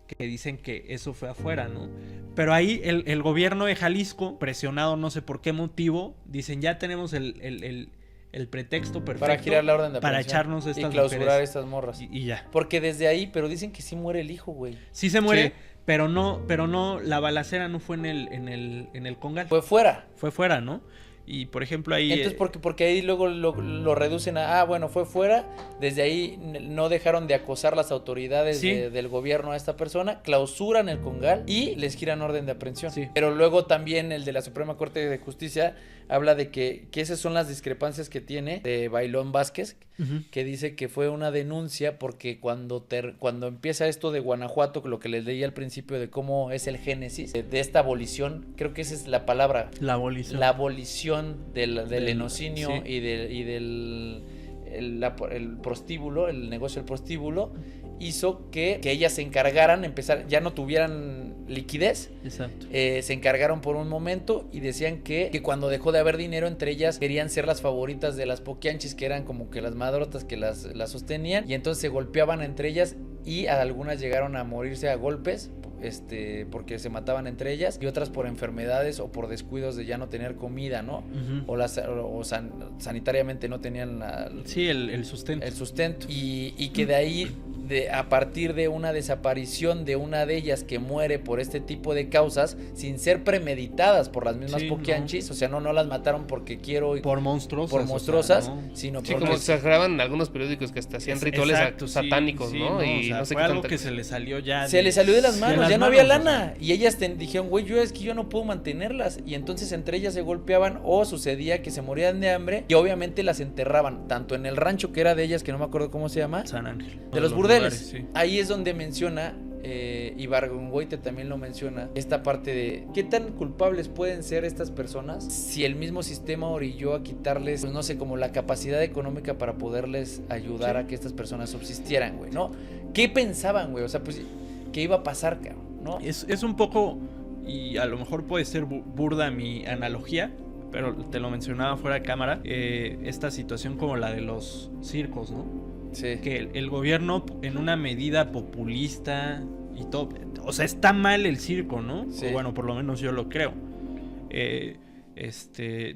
S3: que dicen que eso fue afuera, ¿no? Pero ahí el gobierno de Jalisco, presionado no sé por qué motivo, dicen ya tenemos el el pretexto perfecto
S2: para girar la orden de
S3: para
S2: aprehensión
S3: echarnos estas
S2: y clausurar
S3: mujeres.
S2: estas morras.
S3: Y ya.
S2: Porque desde ahí, pero dicen que sí muere el hijo, güey.
S3: Sí se muere,
S1: Sí.
S3: pero no, la balacera no fue en el Congal.
S2: Fue fuera.
S3: Fue fuera, ¿no? Y por ejemplo ahí...
S2: Entonces, porque ahí luego lo reducen a, bueno, fue fuera, desde ahí no dejaron de acosar las autoridades
S3: Sí.
S2: del gobierno a esta persona, clausuran el Congal y les giran orden de aprehensión.
S3: Sí.
S2: Pero luego también el de la Suprema Corte de Justicia habla de que esas son las discrepancias que tiene de Bailón Vázquez,
S3: Ujú.
S2: que dice que fue una denuncia porque cuando empieza esto de Guanajuato, lo que les leí al principio de cómo es el génesis de esta abolición, creo que esa es la palabra,
S3: La abolición.
S2: la abolición del
S3: Del-
S2: lenocinio
S3: sí.
S2: y del el prostíbulo, el negocio del prostíbulo, hizo que ellas se encargaran, ya no tuvieran liquidez,
S3: Exacto.
S2: se encargaron por un momento y decían que cuando dejó de haber dinero entre ellas querían ser las favoritas de las poquianchis, que eran como que las madrotas que las sostenían, y entonces se golpeaban entre ellas y algunas llegaron a morirse a golpes porque se mataban entre ellas, y otras por enfermedades o por descuidos de ya no tener comida, ¿no?
S3: Ujú.
S2: O sanitariamente no tenían
S3: Sí, el sustento.
S2: el sustento, y que de ahí, a partir de una desaparición de una de ellas que muere por este tipo de causas, sin ser premeditadas por las mismas
S3: Sí,
S2: poquianchis, o sea, no las mataron porque quiero
S3: Por monstruosas.
S2: por monstruosas,
S3: o sea, ¿no?
S2: sino
S1: Sí,
S2: porque
S1: como exageraban en algunos periódicos que hasta hacían rituales
S3: Exacto, sí,
S1: satánicos,
S3: sí,
S1: ¿no? Y
S3: o sea,
S1: no sé
S3: fue
S1: qué
S3: algo
S1: tanta
S3: que
S1: cosa.
S3: se le salió ya.
S2: se le salió de las manos, ya no había
S3: o sea.
S2: lana. Y ellas dijeron, güey, es que yo no puedo mantenerlas. Y entonces entre ellas se golpeaban, o sucedía que se morían de hambre y obviamente las enterraban, tanto en el rancho que era de ellas, que no me acuerdo cómo se llama,
S3: San Ángel.
S2: de los burdeles.
S3: lugares, sí.
S2: Ahí es donde menciona, y Bargungoite también lo menciona, esta parte de qué tan culpables pueden ser estas personas si el mismo sistema orilló a quitarles, pues no sé, como la capacidad económica para poderles ayudar
S3: Sí.
S2: a que estas personas subsistieran, güey, ¿no? ¿Qué pensaban, güey? O sea, pues, ¿qué iba a pasar, cabrón? ¿No?
S3: Es un poco, y a lo mejor puede ser burda mi analogía, pero te lo mencionaba fuera de cámara, esta situación como la de los circos, ¿no?
S2: Sí.
S3: Que el gobierno, en una medida populista y todo, o sea, está mal el circo, ¿no?
S2: Sí.
S3: O bueno, por lo menos yo lo creo.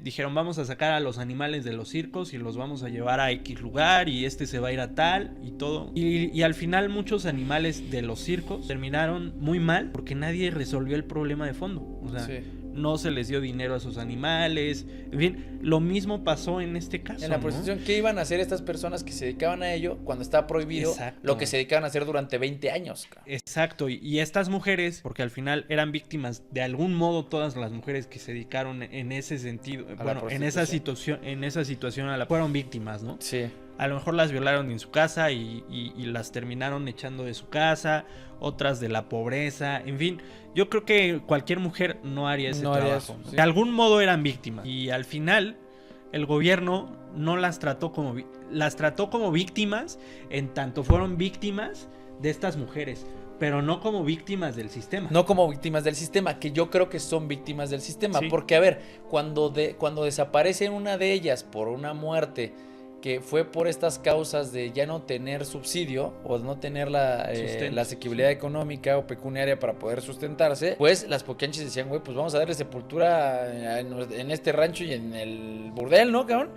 S3: Dijeron, vamos a sacar a los animales de los circos y los vamos a llevar a X lugar, y se va a ir a tal y todo. Y al final muchos animales de los circos terminaron muy mal porque nadie resolvió el problema de fondo. O sea,
S2: Sí.
S3: no se les dio dinero a esos animales. En fin, lo mismo pasó en este caso.
S2: En la
S3: ¿no?
S2: prostitución, ¿qué iban a hacer estas personas que se dedicaban a ello cuando estaba prohibido?
S3: Exacto.
S2: Lo que se dedicaban a hacer durante 20 años, cabrón.
S3: Exacto, y estas mujeres, porque al final eran víctimas de algún modo, todas las mujeres que se dedicaron en ese sentido,
S2: A la
S3: bueno, en esa situación fueron víctimas, ¿no?
S2: Sí.
S3: A lo mejor las violaron en su casa y las terminaron echando de su casa, otras de la pobreza, en fin. Yo creo que cualquier mujer no haría ese
S2: No haría
S3: trabajo.
S2: eso,
S3: ¿no?
S2: sí.
S3: De algún modo eran víctimas. Y al final, el gobierno no las trató como las trató como víctimas, en tanto fueron víctimas de estas mujeres, pero no como víctimas del sistema.
S2: No como víctimas del sistema, que yo creo que son víctimas del sistema.
S3: Sí.
S2: Porque, a ver, cuando desaparece una de ellas por una muerte que fue por estas causas de ya no tener subsidio o no tener la
S3: Sustento,
S2: asequibilidad económica o pecuniaria para poder sustentarse, pues las poquianchis decían, güey, pues vamos a darle sepultura en este rancho y en el burdel, ¿no, cabrón?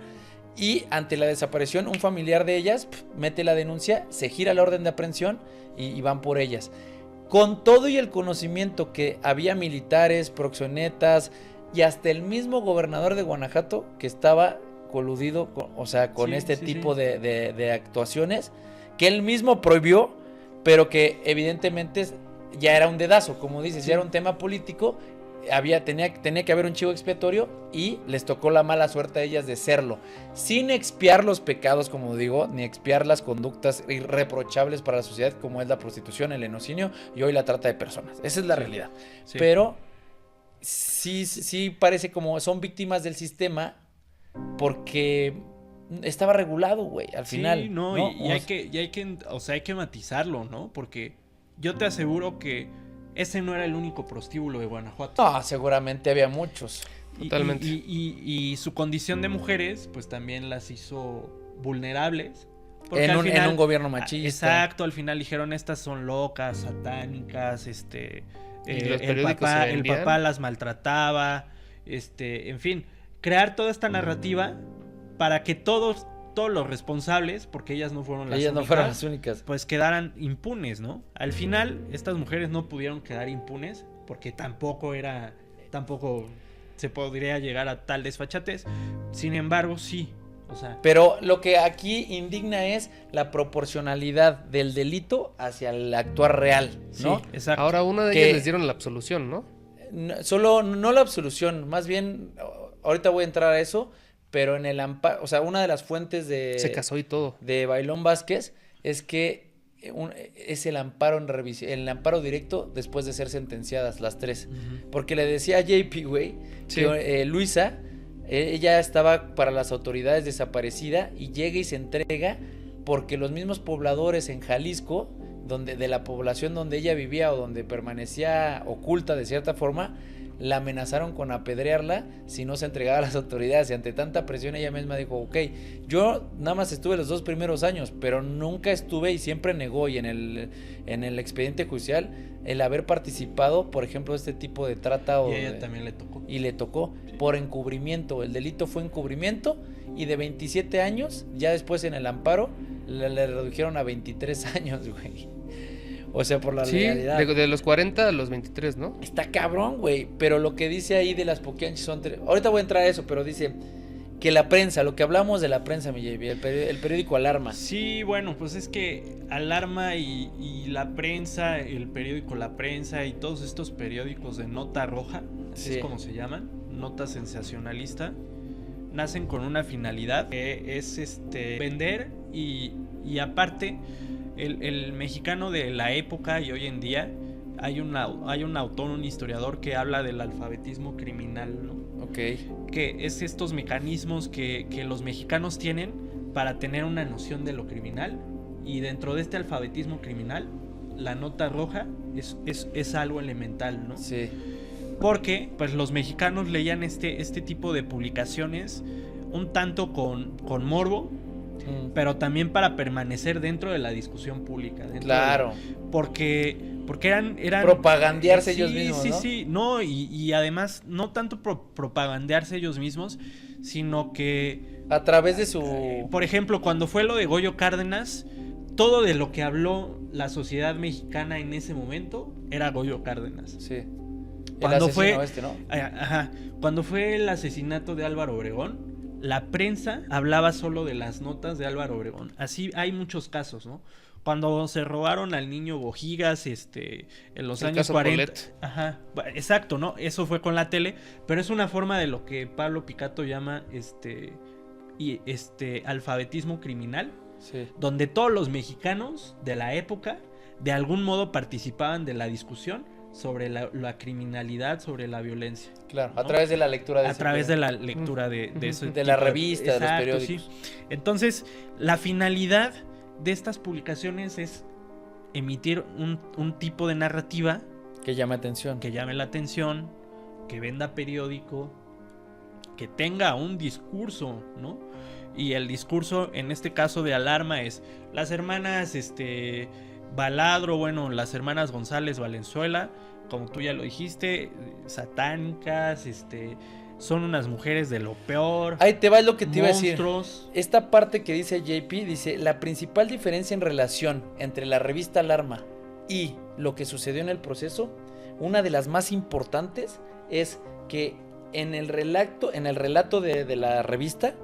S2: Y ante la desaparición, un familiar de ellas mete la denuncia, se gira la orden de aprehensión y van por ellas. Con todo y el conocimiento que había militares, proxenetas y hasta el mismo gobernador de Guanajuato que estaba coludido con
S3: Sí,
S2: este
S3: sí,
S2: tipo
S3: sí.
S2: de actuaciones, que él mismo prohibió, pero que evidentemente ya era un dedazo, como dices,
S3: Sí.
S2: ya era un tema político. Tenía que haber un chivo expiatorio y les tocó la mala suerte a ellas de serlo, sin expiar los pecados, como digo, ni expiar las conductas irreprochables para la sociedad, como es la prostitución, el lenocinio y hoy la trata de personas. Esa es la realidad.
S3: Sí.
S2: Pero sí parece como son víctimas del sistema porque estaba regulado, güey, al final.
S3: Sí, no,
S2: ¿no?
S3: y hay que, o sea, hay que matizarlo, ¿no? Porque yo te aseguro que ese no era el único prostíbulo de Guanajuato.
S2: No, seguramente había muchos.
S1: Totalmente.
S3: Y su condición de mujeres, pues también las hizo vulnerables. Porque
S2: En
S3: al
S2: un,
S3: final-
S2: en un gobierno machista.
S3: Exacto, al final dijeron, estas son locas, satánicas,
S1: Y los
S3: el
S1: periódicos se
S3: el
S1: vendían.
S3: papá las maltrataba, en fin, crear toda esta narrativa para que todos los responsables, porque ellas no fueron las
S2: Ellas
S3: únicas,
S2: no fueron las únicas.
S3: pues quedaran impunes, ¿no? Al final, estas mujeres no pudieron quedar impunes porque tampoco se podría llegar a tal desfachatez. Sin embargo, sí, o sea...
S2: Pero lo que aquí indigna es la proporcionalidad del delito hacia el actuar real, ¿no?
S3: Sí, exacto.
S1: Ahora, una de
S2: Que-
S1: ellas les dieron la absolución, ¿no?
S2: Solo, no la absolución, más bien, ahorita voy a entrar a eso, pero en el amparo, o sea, una de las fuentes
S1: Se casó y todo.
S2: de Bailón Vázquez es que es el amparo en revisión, el amparo directo después de ser sentenciadas las tres.
S3: Ujú.
S2: Porque le decía a JP, güey,
S1: Sí.
S2: que Luisa, ella estaba para las autoridades desaparecida y llega y se entrega porque los mismos pobladores en Jalisco, de la población donde ella vivía o donde permanecía oculta de cierta forma, la amenazaron con apedrearla si no se entregaba a las autoridades. Y ante tanta presión ella misma dijo, ok, yo nada más estuve los 2 primeros años, pero nunca estuve y siempre negó. Y en el expediente judicial el haber participado, por ejemplo, de este tipo de trata
S3: Y a ella también le tocó.
S2: y le tocó por encubrimiento. El delito fue encubrimiento y de 27 años, ya después en el amparo, le redujeron a 23 años, güey. O sea, por la
S1: Sí,
S2: legalidad.
S1: de los 40 a los 23, ¿no?
S2: Está cabrón, güey. Pero lo que dice ahí de las poquianchis son... Ahorita voy a entrar a eso, pero dice que la prensa, lo que hablamos de la prensa, mi JB, el periódico Alarma.
S3: Sí, bueno, pues es que Alarma y la prensa, el periódico La Prensa y todos estos periódicos de nota roja, así
S2: Sí.
S3: es como se llaman, nota sensacionalista, nacen con una finalidad que es vender y aparte el mexicano de la época y hoy en día hay un autor, un historiador que habla del alfabetismo criminal, ¿no?
S2: Ok.
S3: Que es estos mecanismos que los mexicanos tienen para tener una noción de lo criminal, y dentro de este alfabetismo criminal la nota roja es algo elemental, ¿no?
S2: Sí.
S3: Porque pues los mexicanos leían este tipo de publicaciones un tanto con morbo, pero también para permanecer dentro de la discusión pública.
S2: Claro.
S3: Porque eran
S2: Propagandearse ellos mismos,
S3: sí,
S2: ¿no?
S3: Sí, no, y además no tanto propagandearse ellos mismos, sino que,
S2: A través de su...
S3: por ejemplo, cuando fue lo de Goyo Cárdenas, todo de lo que habló la sociedad mexicana en ese momento era Goyo Cárdenas.
S2: Sí. El
S3: Cuando
S2: asesino
S3: fue,
S2: este, ¿no?
S3: ajá, cuando fue el asesinato de Álvaro Obregón, la prensa hablaba solo de las notas de Álvaro Obregón. Así hay muchos casos, ¿no? Cuando se robaron al niño Bojigas, en los
S1: El
S3: años
S1: caso
S3: 40.
S1: Polet.
S3: Ajá, exacto, ¿no? Eso fue con la tele, pero es una forma de lo que Pablo Picato llama alfabetismo criminal,
S2: Sí.
S3: donde todos los mexicanos de la época de algún modo participaban de la discusión sobre la criminalidad, sobre la violencia.
S2: Claro, a
S3: ¿no?
S2: través de la lectura de
S3: A
S2: ese
S3: través de
S2: periódico.
S3: la lectura de ese
S2: De la
S3: tipo
S2: revista, de los periódicos.
S3: sí. Entonces, la finalidad de estas publicaciones es emitir un tipo de narrativa
S2: Que llama atención.
S3: que llame la atención, que venda periódico, que tenga un discurso, ¿no? Y el discurso, en este caso de Alarma, es las hermanas Baladro, bueno, las hermanas González Valenzuela, como tú ya lo dijiste, satánicas, son unas mujeres de lo peor.
S2: Ahí te va lo que te iba a decir.
S3: Monstruos.
S2: Esta parte que dice JP, dice, la principal diferencia en relación entre la revista Alarma y lo que sucedió en el proceso, una de las más importantes es que en el relato de la revista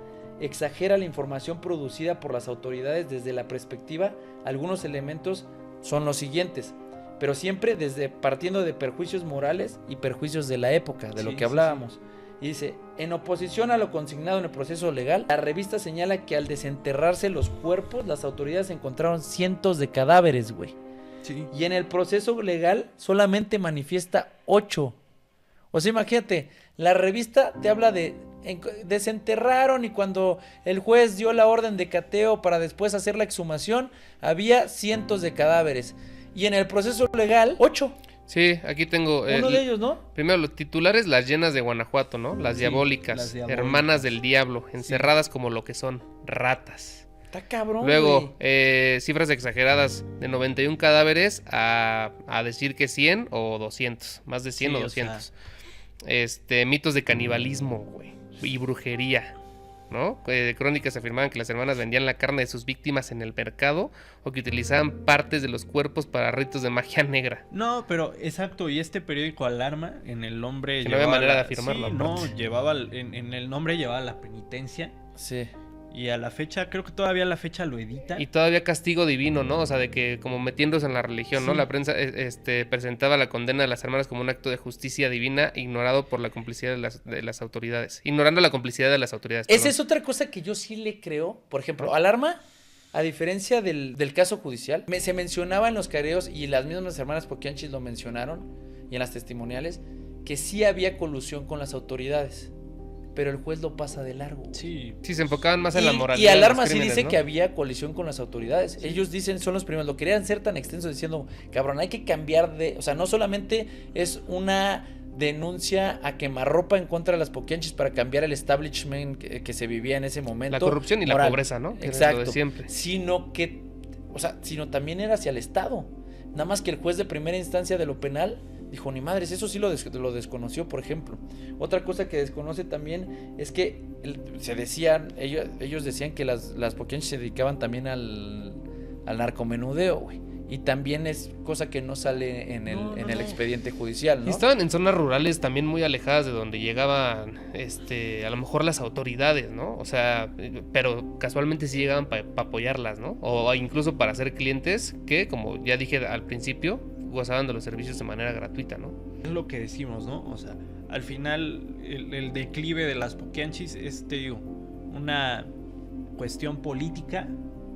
S2: exagera la información producida por las autoridades desde la perspectiva. Algunos elementos son los siguientes, pero siempre partiendo de perjuicios morales y perjuicios de la época, de lo
S3: Sí,
S2: que hablábamos. Y dice, en oposición a lo consignado en el proceso legal, la revista señala que al desenterrarse los cuerpos, las autoridades encontraron cientos de cadáveres, güey.
S3: Sí.
S2: Y en el proceso legal solamente manifiesta 8. O sea, imagínate, la revista te habla de desenterraron y cuando el juez dio la orden de cateo para después hacer la exhumación, había cientos de cadáveres. Y en el proceso legal, 8.
S1: Sí, aquí tengo...
S2: Uno de ellos, ¿no?
S1: Primero, los titulares, las llenas de Guanajuato, ¿no? Las
S3: Sí,
S1: diabólicas,
S3: las diabólicas.
S1: hermanas del diablo, encerradas como lo que son, ratas.
S2: Está cabrón,
S1: Luego,
S2: güey.
S1: cifras exageradas de 91 cadáveres a decir que 100 o 200, más de 100
S3: Sí,
S1: o
S3: o
S1: 200. Mitos de canibalismo, güey, y brujería. ¿no? Crónicas afirmaban que las hermanas vendían la carne de sus víctimas en el mercado o que utilizaban partes de los cuerpos para ritos de magia negra.
S3: No, pero exacto, y este periódico Alarma, en el nombre
S1: que no había manera de afirmarlo.
S3: Sí, no, llevaba, en el nombre llevaba la penitencia.
S2: Sí.
S3: Y a la fecha, creo que todavía a la fecha lo edita.
S1: Y todavía castigo divino, ¿no? O sea, de que como metiéndose en la religión, ¿no?
S3: Sí.
S1: La prensa presentaba la condena de las hermanas como un acto de justicia divina ignorado por la complicidad de las autoridades. Ignorando la complicidad de las autoridades.
S2: Esa es otra cosa que yo sí le creo. Por ejemplo, Alarma, a diferencia del caso judicial, se mencionaba en los careos, y las mismas hermanas Poquianchis lo mencionaron, y en las testimoniales, que sí había colusión con las autoridades. Pero el juez lo pasa de largo.
S3: Sí.
S1: Sí, se enfocaban más en la moralidad.
S2: Y Alarma
S1: de los
S2: sí
S1: crímenes,
S2: dice
S1: ¿no?
S2: que había colisión con las autoridades. Sí. Ellos dicen, son los primeros, lo querían ser tan extenso diciendo, cabrón, hay que cambiar de... O sea, no solamente es una denuncia a quemarropa en contra de las Poquianchis para cambiar el establishment que se vivía en ese momento.
S1: La corrupción y
S2: moral.
S1: la pobreza, ¿no? Que
S2: Exacto.
S1: era lo de siempre.
S2: Sino que, o sea, sino también era hacia el Estado. Nada más que el juez de primera instancia de lo penal dijo, ni madres, eso sí lo desconoció, por ejemplo. Otra cosa que desconoce también es que se decían, ellos decían que las Poquianchis se dedicaban también al narcomenudeo, güey. Y también es cosa que no sale en el expediente judicial, ¿no?
S1: Y estaban en zonas rurales también muy alejadas de donde llegaban, a lo mejor las autoridades, ¿no? O sea, pero casualmente sí llegaban para apoyarlas, ¿no? O incluso para ser clientes que, como ya dije al principio, gozaban de los servicios de manera gratuita, ¿no?
S3: Es lo que decimos, ¿no? O sea, al final el declive de las Poquianchis es, te digo, una cuestión política,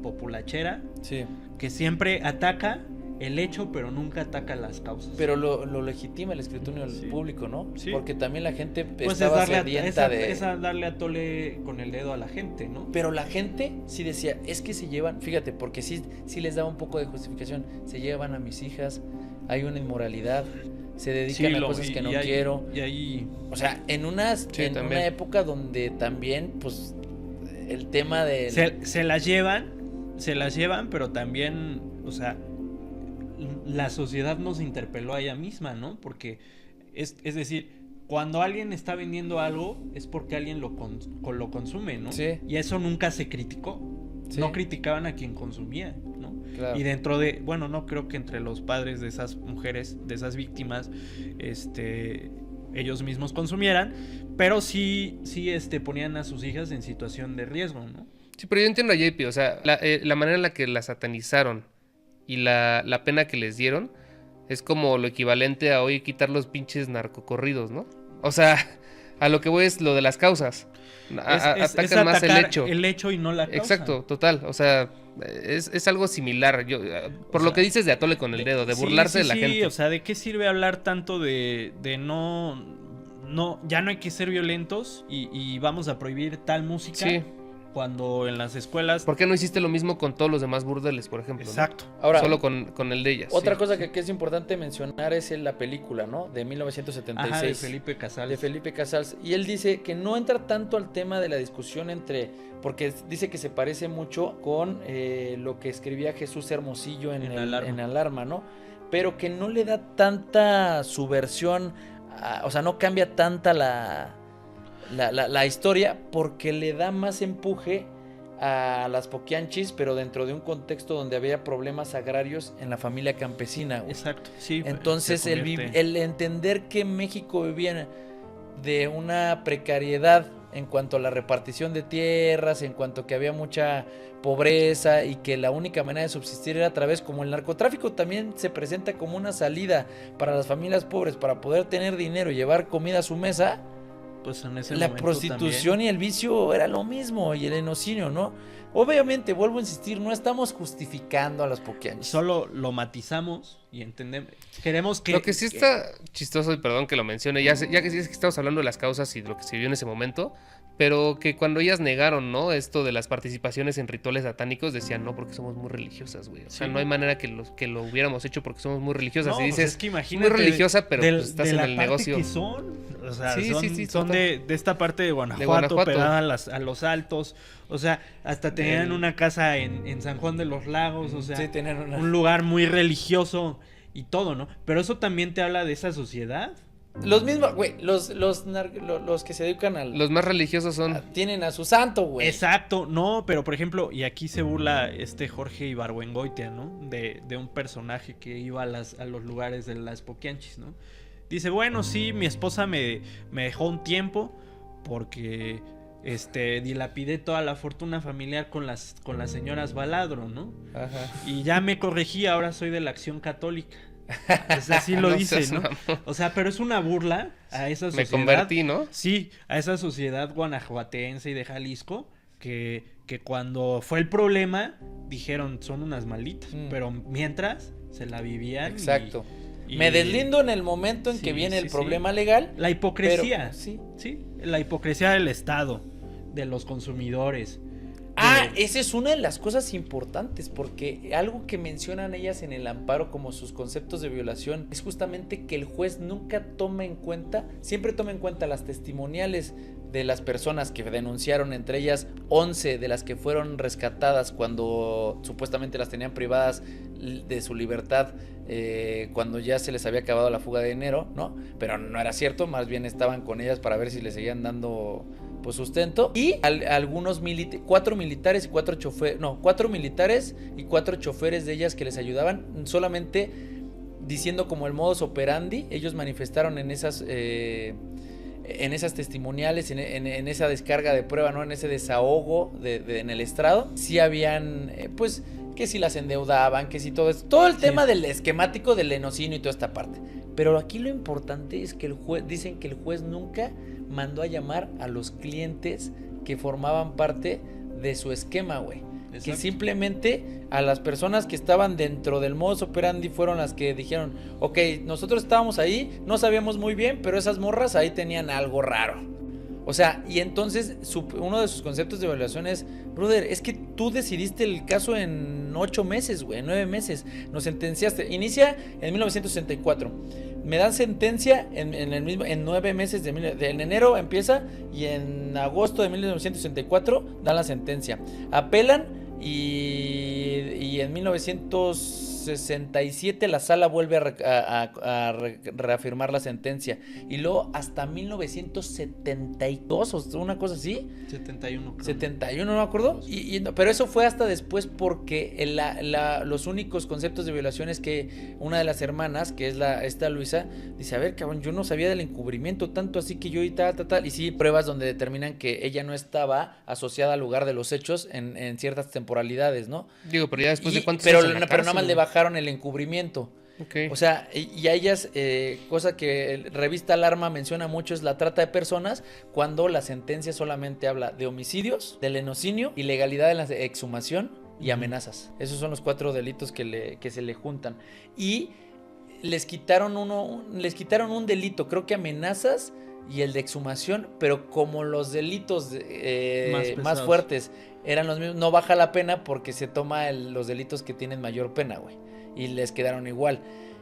S3: populachera,
S2: sí,
S3: que siempre ataca el hecho, pero nunca ataca las causas.
S2: Pero lo legitima el escrutinio
S3: Sí.
S2: público, ¿no?
S3: Sí.
S2: Porque también la gente
S3: pues
S2: estaba
S3: es
S2: sedienta de...
S3: es a darle a tole con el dedo a la gente, ¿no?
S2: Pero la gente sí decía, es que se llevan, fíjate, porque sí les daba un poco de justificación, se llevan a mis hijas, hay una inmoralidad, se dedican a cosas que no quiero.
S3: Y ahí...
S2: O sea, en una época donde también, pues, el tema de...
S3: Se las llevan, pero también, o sea, la sociedad nos interpeló a ella misma, ¿no? Porque, es decir, cuando alguien está vendiendo algo, es porque alguien lo consume, ¿no?
S2: Sí.
S3: Y eso nunca se criticó.
S2: Sí.
S3: No criticaban a quien consumía, ¿no?
S2: Claro.
S3: Y dentro de, bueno, no creo que entre los padres de esas mujeres, de esas víctimas, ellos mismos consumieran, pero sí, ponían a sus hijas en situación de riesgo, ¿no?
S1: Sí, pero yo entiendo a JP, o sea, la manera en la que la satanizaron y la pena que les dieron es como lo equivalente a hoy quitar los pinches narcocorridos, ¿no? O sea, a lo que voy es lo de las causas. Atacan más el hecho.
S3: El hecho y no la causa.
S1: Exacto, total. O sea, es algo similar. Por lo que dices de atole con el dedo, de burlarse de la gente.
S3: Sí, o sea, ¿de qué sirve hablar tanto de no, ya no hay que ser violentos y vamos a prohibir tal música?
S1: Sí.
S3: Cuando en las escuelas...
S1: ¿Por qué no hiciste lo mismo con todos los demás burdeles, por ejemplo?
S3: Exacto.
S1: ¿no?
S2: Ahora,
S1: solo con el de ellas.
S2: Otra cosa que es importante mencionar es la película, ¿no? De 1976.
S3: Ajá, de Felipe Casals.
S2: De Felipe Casals. Y él dice que no entra tanto al tema de la discusión porque dice que se parece mucho con lo que escribía Jesús Hermosillo en Alarma, ¿no? Pero que no le da tanta subversión, o sea, no cambia tanta la historia, porque le da más empuje a las Poquianchis, pero dentro de un contexto donde había problemas agrarios en la familia campesina, güey.
S3: Exacto, sí.
S2: Entonces el entender que México vivía de una precariedad en cuanto a la repartición de tierras, en cuanto a que había mucha pobreza y que la única manera de subsistir era a través, como el narcotráfico también se presenta como una salida para las familias pobres para poder tener dinero y llevar comida a su mesa.
S3: Pues en ese
S2: la
S3: momento
S2: prostitución
S3: también.
S2: Y el vicio era lo mismo, y el enocinio, ¿no? Obviamente, vuelvo a insistir, no estamos justificando a las Poquianchis.
S3: Solo lo matizamos y entendemos. Queremos que...
S1: Lo que sí está chistoso, y perdón que lo mencione, ya que sí es que estamos hablando de las causas y de lo que se vio en ese momento, pero que cuando ellas negaron, ¿no? Esto de las participaciones en rituales satánicos, decían, no, porque somos muy religiosas, güey. O sea, no hay manera que lo hubiéramos hecho porque somos muy religiosas.
S3: No,
S1: y dices,
S3: pues es que imagínate,
S1: muy religiosa, pero pues estás en
S3: la
S1: el
S3: parte
S1: negocio.
S3: Que son, o sea,
S1: Sí,
S3: son de esta parte de Guanajuato. Pegada a los Altos. O sea, hasta tenían una casa en San Juan de los Lagos. O sea,
S2: sí,
S3: un lugar muy religioso y todo, ¿no? Pero eso también te habla de esa sociedad
S2: Los mismos, güey, los que se dedican al...
S1: Los más religiosos son...
S2: Tienen a su santo, güey.
S3: Exacto, no, pero por ejemplo, y aquí se burla Jorge Ibargüengoitia, ¿no? De un personaje que iba a los lugares de las Poquianchis, ¿no? Dice, bueno, sí, mi esposa me dejó un tiempo porque dilapidé toda la fortuna familiar con las señoras Baladro, ¿no?
S2: Ajá.
S3: Y ya me corregí, ahora soy de la Acción Católica. Pues así lo dice, ¿no? O sea, pero es una burla a esa sociedad.
S1: Me convertí, ¿no?
S3: Sí, a esa sociedad guanajuatense y de Jalisco que cuando fue el problema dijeron son unas malditas, pero mientras se la vivían.
S2: Exacto. Me deslindo en el momento en que viene el problema legal.
S3: La hipocresía.
S2: Pero,
S3: sí, la hipocresía del Estado, de los consumidores.
S2: Esa es una de las cosas importantes, porque algo que mencionan ellas en el amparo como sus conceptos de violación es justamente que el juez nunca siempre toma en cuenta las testimoniales de las personas que denunciaron, entre ellas 11 de las que fueron rescatadas cuando supuestamente las tenían privadas de su libertad cuando ya se les había acabado la fuga de dinero, ¿no? Pero no era cierto, más bien estaban con ellas para ver si les seguían dando pues sustento, y algunos 4 militares y 4 choferes, no, 4 militares y 4 choferes de ellas que les ayudaban, solamente diciendo como el modus operandi. Ellos manifestaron en esas testimoniales, en esa descarga de prueba, ¿no? En ese desahogo en el estrado, sí habían, pues, que si las endeudaban, que si todo eso, todo el tema del esquemático del lenocinio y toda esta parte. Pero aquí lo importante es que dicen que el juez nunca mandó a llamar a los clientes que formaban parte de su esquema, güey. Que simplemente a las personas que estaban dentro del modus operandi fueron las que dijeron, ok, nosotros estábamos ahí, no sabíamos muy bien, pero esas morras ahí tenían algo raro. O sea, y entonces uno de sus conceptos de evaluación es, brother, es que tú decidiste el caso en 8 meses, güey, en 9 meses, nos sentenciaste. Inicia en 1964. Me dan sentencia en 9 meses, en enero empieza y en agosto de 1964 dan la sentencia. Apelan y en 1967 la sala vuelve a reafirmar la sentencia. Y luego hasta 1972 o una cosa así.
S3: 71, creo.
S2: 71, no me acuerdo. Pero eso fue hasta después porque los únicos conceptos de violación es que una de las hermanas, que es esta Luisa, dice, a ver, cabrón, yo no sabía del encubrimiento tanto así que yo y tal. Y sí, pruebas donde determinan que ella no estaba asociada al lugar de los hechos en ciertas temporalidades, ¿no?
S1: Digo, pero ya después de cuántos
S2: pero
S1: años en la
S2: nada
S1: cárcel,
S2: más le bajaron el encubrimiento.
S1: Okay.
S2: O sea, y a ellas, cosa que revista Alarma menciona mucho, es la trata de personas, cuando la sentencia solamente habla de homicidios, de lenocinio, ilegalidad en la exhumación y amenazas. Esos son los 4 delitos que se le juntan. Y les quitaron un delito, creo que amenazas y el de exhumación, pero como los delitos más fuertes eran los mismos, no baja la pena porque se toma los delitos que tienen mayor pena, güey. Y les quedaron igual.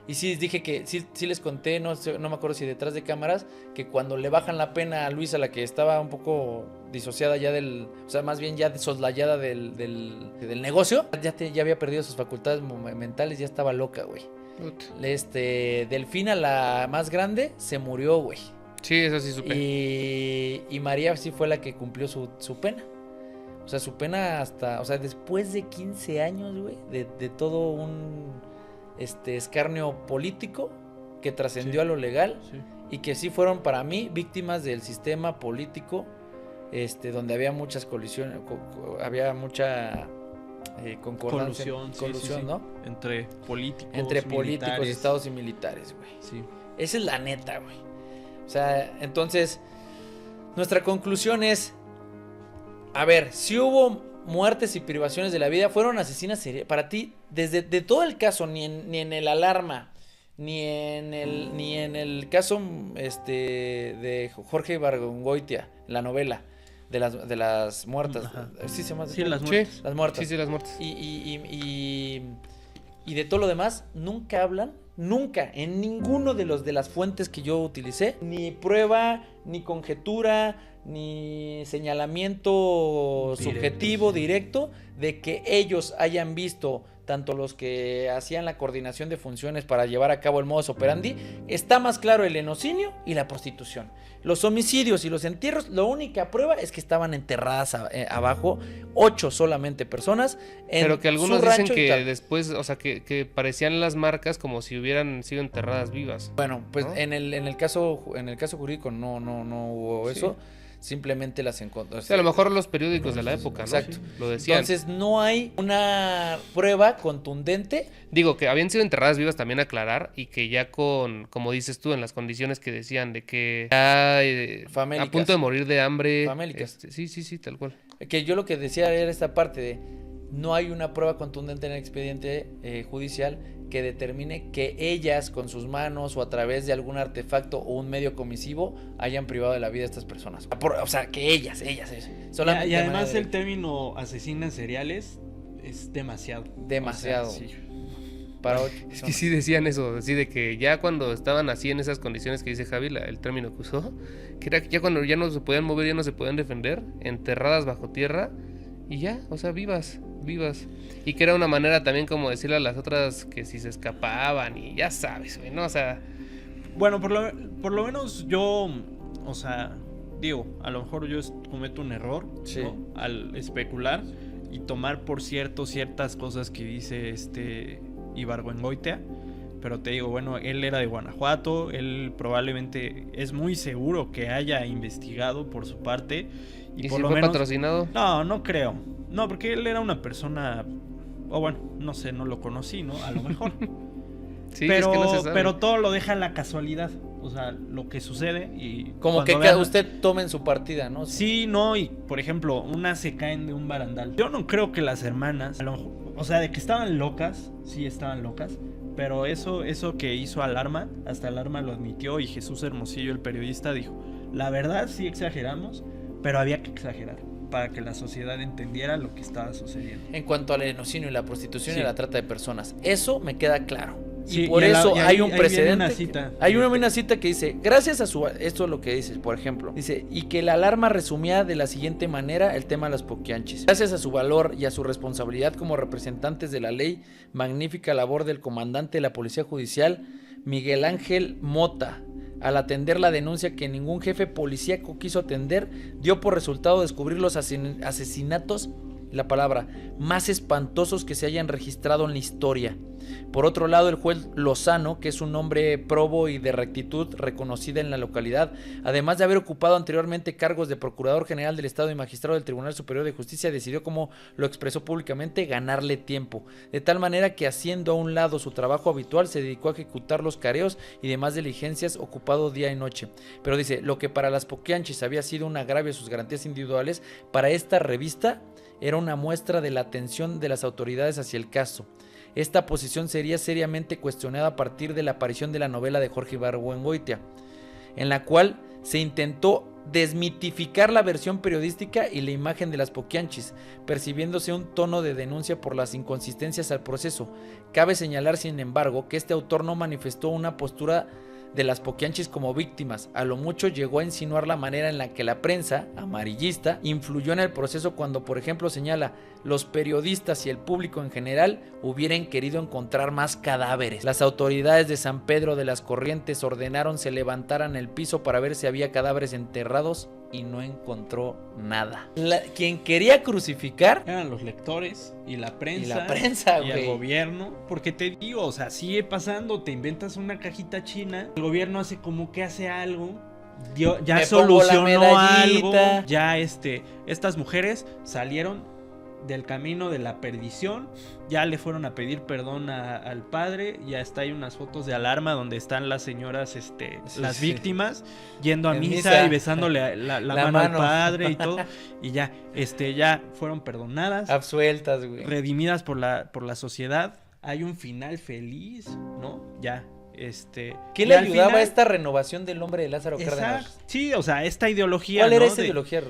S2: Y sí, dije que sí les conté, no me acuerdo si detrás de cámaras, que cuando le bajan la pena a Luisa, la que estaba un poco disociada ya o sea, más bien ya soslayada del negocio, ya había perdido sus facultades mentales, ya estaba loca, güey. Delfina, la más grande, se murió, güey.
S1: Sí, eso sí supe.
S2: Y María sí fue la que cumplió su pena. O sea, su pena o sea, después de 15 años, güey, de todo un escarnio político que trascendió a lo legal, y que sí fueron para mí víctimas del sistema político, donde había muchas colisiones, había mucha colusión, ¿no?
S3: Entre políticos,
S2: estados y militares, güey.
S3: Sí.
S2: Esa es la neta, güey. O sea, entonces, nuestra conclusión es, a ver, si hubo muertes y privaciones de la vida, fueron asesinas seriales. Para ti, de todo el caso, ni en el Alarma, ni en el caso de Jorge Ibargüengoitia, la novela de las muertas. ¿Sí se llama?
S3: Sí, las muertas.
S2: Las muertas.
S1: Sí, las muertas.
S2: Y de todo lo demás, nunca hablan. Nunca, en ninguno de las fuentes que yo utilicé, ni prueba, ni conjetura, ni señalamiento subjetivo, directo, de que ellos hayan visto tanto los que hacían la coordinación de funciones para llevar a cabo el modus operandi, está más claro el lenocinio y la prostitución. Los homicidios y los entierros, la única prueba es que estaban enterradas abajo 8 solamente personas.
S1: Pero que algunos
S2: su
S1: dicen
S2: rancho
S1: que después, o sea, que parecían las marcas como si hubieran sido enterradas vivas.
S2: Bueno, pues
S1: ¿no?
S2: en el caso jurídico no hubo
S1: Sí.
S2: eso. Simplemente las encontró.
S1: O sea, a lo mejor los periódicos de la época, ¿no?
S2: Exacto.
S1: Lo decían.
S2: Entonces no hay una prueba contundente.
S1: Digo, que habían sido enterradas vivas, también aclarar, y que ya con, como dices tú, en las condiciones que decían, de que ya
S2: Famélicas.
S1: a punto de morir de hambre.
S2: Famélicas.
S1: Sí, tal cual.
S2: Que yo lo que decía era esta parte de no hay una prueba contundente en el expediente judicial que determine que ellas con sus manos o a través de algún artefacto o un medio comisivo hayan privado de la vida a estas personas. O sea, que ellas. Solamente
S3: Y además
S2: de manera
S3: el término asesinas seriales es demasiado.
S2: Demasiado.
S3: O sea, sí.
S2: para 8
S1: Es que
S2: personas.
S1: sí decían eso, así de que ya cuando estaban así en esas condiciones que dice Javi, el término que usó, que era que ya cuando ya no se podían mover, ya no se podían defender, enterradas bajo tierra y ya, o sea, vivas. Y que era una manera también como decirle a las otras que si se escapaban y ya sabes, güey, ¿no? O sea,
S3: Bueno, por lo menos yo, o sea, digo, a lo mejor yo cometo un error,
S2: Sí.
S3: ¿no? Al especular y tomar por cierto ciertas cosas que dice Ibargüengoitia, pero te digo, bueno, él era de Guanajuato, él probablemente es muy seguro que haya investigado por su parte
S1: y
S3: por
S1: si
S3: lo
S1: fue
S3: menos
S1: patrocinado.
S3: no creo. No, porque él era una persona, o bueno, no sé, no lo conocí, ¿no? A lo mejor.
S1: Sí,
S3: pero,
S1: es que no se sabe.
S3: pero todo lo deja a la casualidad. O sea, lo que sucede y
S2: Como
S3: cuando
S2: que
S3: vean-
S2: usted tome en su partida, ¿no?
S3: Sí, no, y por ejemplo, unas se caen de un barandal. Yo no creo que las hermanas, o sea, de que estaban locas, sí estaban locas, pero eso que hizo Alarma, hasta Alarma lo admitió y Jesús Hermosillo, el periodista, dijo, la verdad sí exageramos, pero había que exagerar para que la sociedad entendiera lo que estaba sucediendo.
S2: En cuanto al lenocinio y la prostitución
S3: Sí.
S2: y la trata de personas. Eso me queda claro.
S3: Sí,
S2: y por
S3: y
S2: eso
S3: y
S2: hay
S3: ahí
S2: un
S3: viene
S2: precedente.
S3: una cita.
S2: Hay una cita que dice, gracias a su... Esto es lo que dice, por ejemplo. Dice, y que la alarma resumía de la siguiente manera el tema de las poquianchis. Gracias a su valor y a su responsabilidad como representantes de la ley, magnífica labor del comandante de la Policía Judicial, Miguel Ángel Mota, al atender la denuncia que ningún jefe policíaco quiso atender, dio por resultado descubrir los asesinatos, la palabra, más espantosos que se hayan registrado en la historia. Por otro lado, el juez Lozano, que es un hombre probo y de rectitud reconocida en la localidad, además de haber ocupado anteriormente cargos de Procurador General del Estado y Magistrado del Tribunal Superior de Justicia, decidió, como lo expresó públicamente, ganarle tiempo, de tal manera que, haciendo a un lado su trabajo habitual, se dedicó a ejecutar los careos y demás diligencias, ocupado día y noche. Pero dice, lo que para las poquianchis había sido un agravio a sus garantías individuales, para esta revista era una muestra de la atención de las autoridades hacia el caso. Esta posición sería seriamente cuestionada a partir de la aparición de la novela de Jorge Ibargüengoitia, en la cual se intentó desmitificar la versión periodística y la imagen de las poquianchis, percibiéndose un tono de denuncia por las inconsistencias al proceso. Cabe señalar, sin embargo, que este autor no manifestó una postura de las poquianchis como víctimas. A lo mucho llegó a insinuar la manera en la que la prensa amarillista influyó en el proceso cuando, por ejemplo, señala, los periodistas y el público en general hubieran querido encontrar más cadáveres. Las autoridades de San Pedro de las Corrientes ordenaron se levantaran el piso para ver si había cadáveres enterrados y no encontró nada. Quien quería crucificar
S3: Eran los lectores y la prensa.
S2: y la prensa,
S3: Y el
S2: güey.
S3: gobierno, porque te digo, o sea, sigue pasando, te inventas una cajita china, el gobierno hace como que hace algo, ya
S2: Me pongo la
S3: solucionó algo,
S2: medallita.
S3: ya estas mujeres salieron del camino de la perdición, ya le fueron a pedir perdón al padre, ya está ahí unas fotos de Alarma donde están las señoras, las
S2: sí.
S3: víctimas, yendo a
S2: En
S3: misa
S2: misa.
S3: y besándole la
S2: La
S3: mano al
S2: mano.
S3: padre y todo, y ya, ya fueron perdonadas,
S2: Absueltas, güey.
S3: redimidas por la sociedad, hay un final feliz, ¿no? Ya,
S2: ¿Qué
S3: y
S2: le
S3: al
S2: ayudaba
S3: final-
S2: a esta renovación del hombre de Lázaro
S3: Exacto.
S2: Cárdenas?
S3: Sí, o sea, esta ideología,
S2: ¿Cuál era
S3: ¿no?
S2: esa ideología?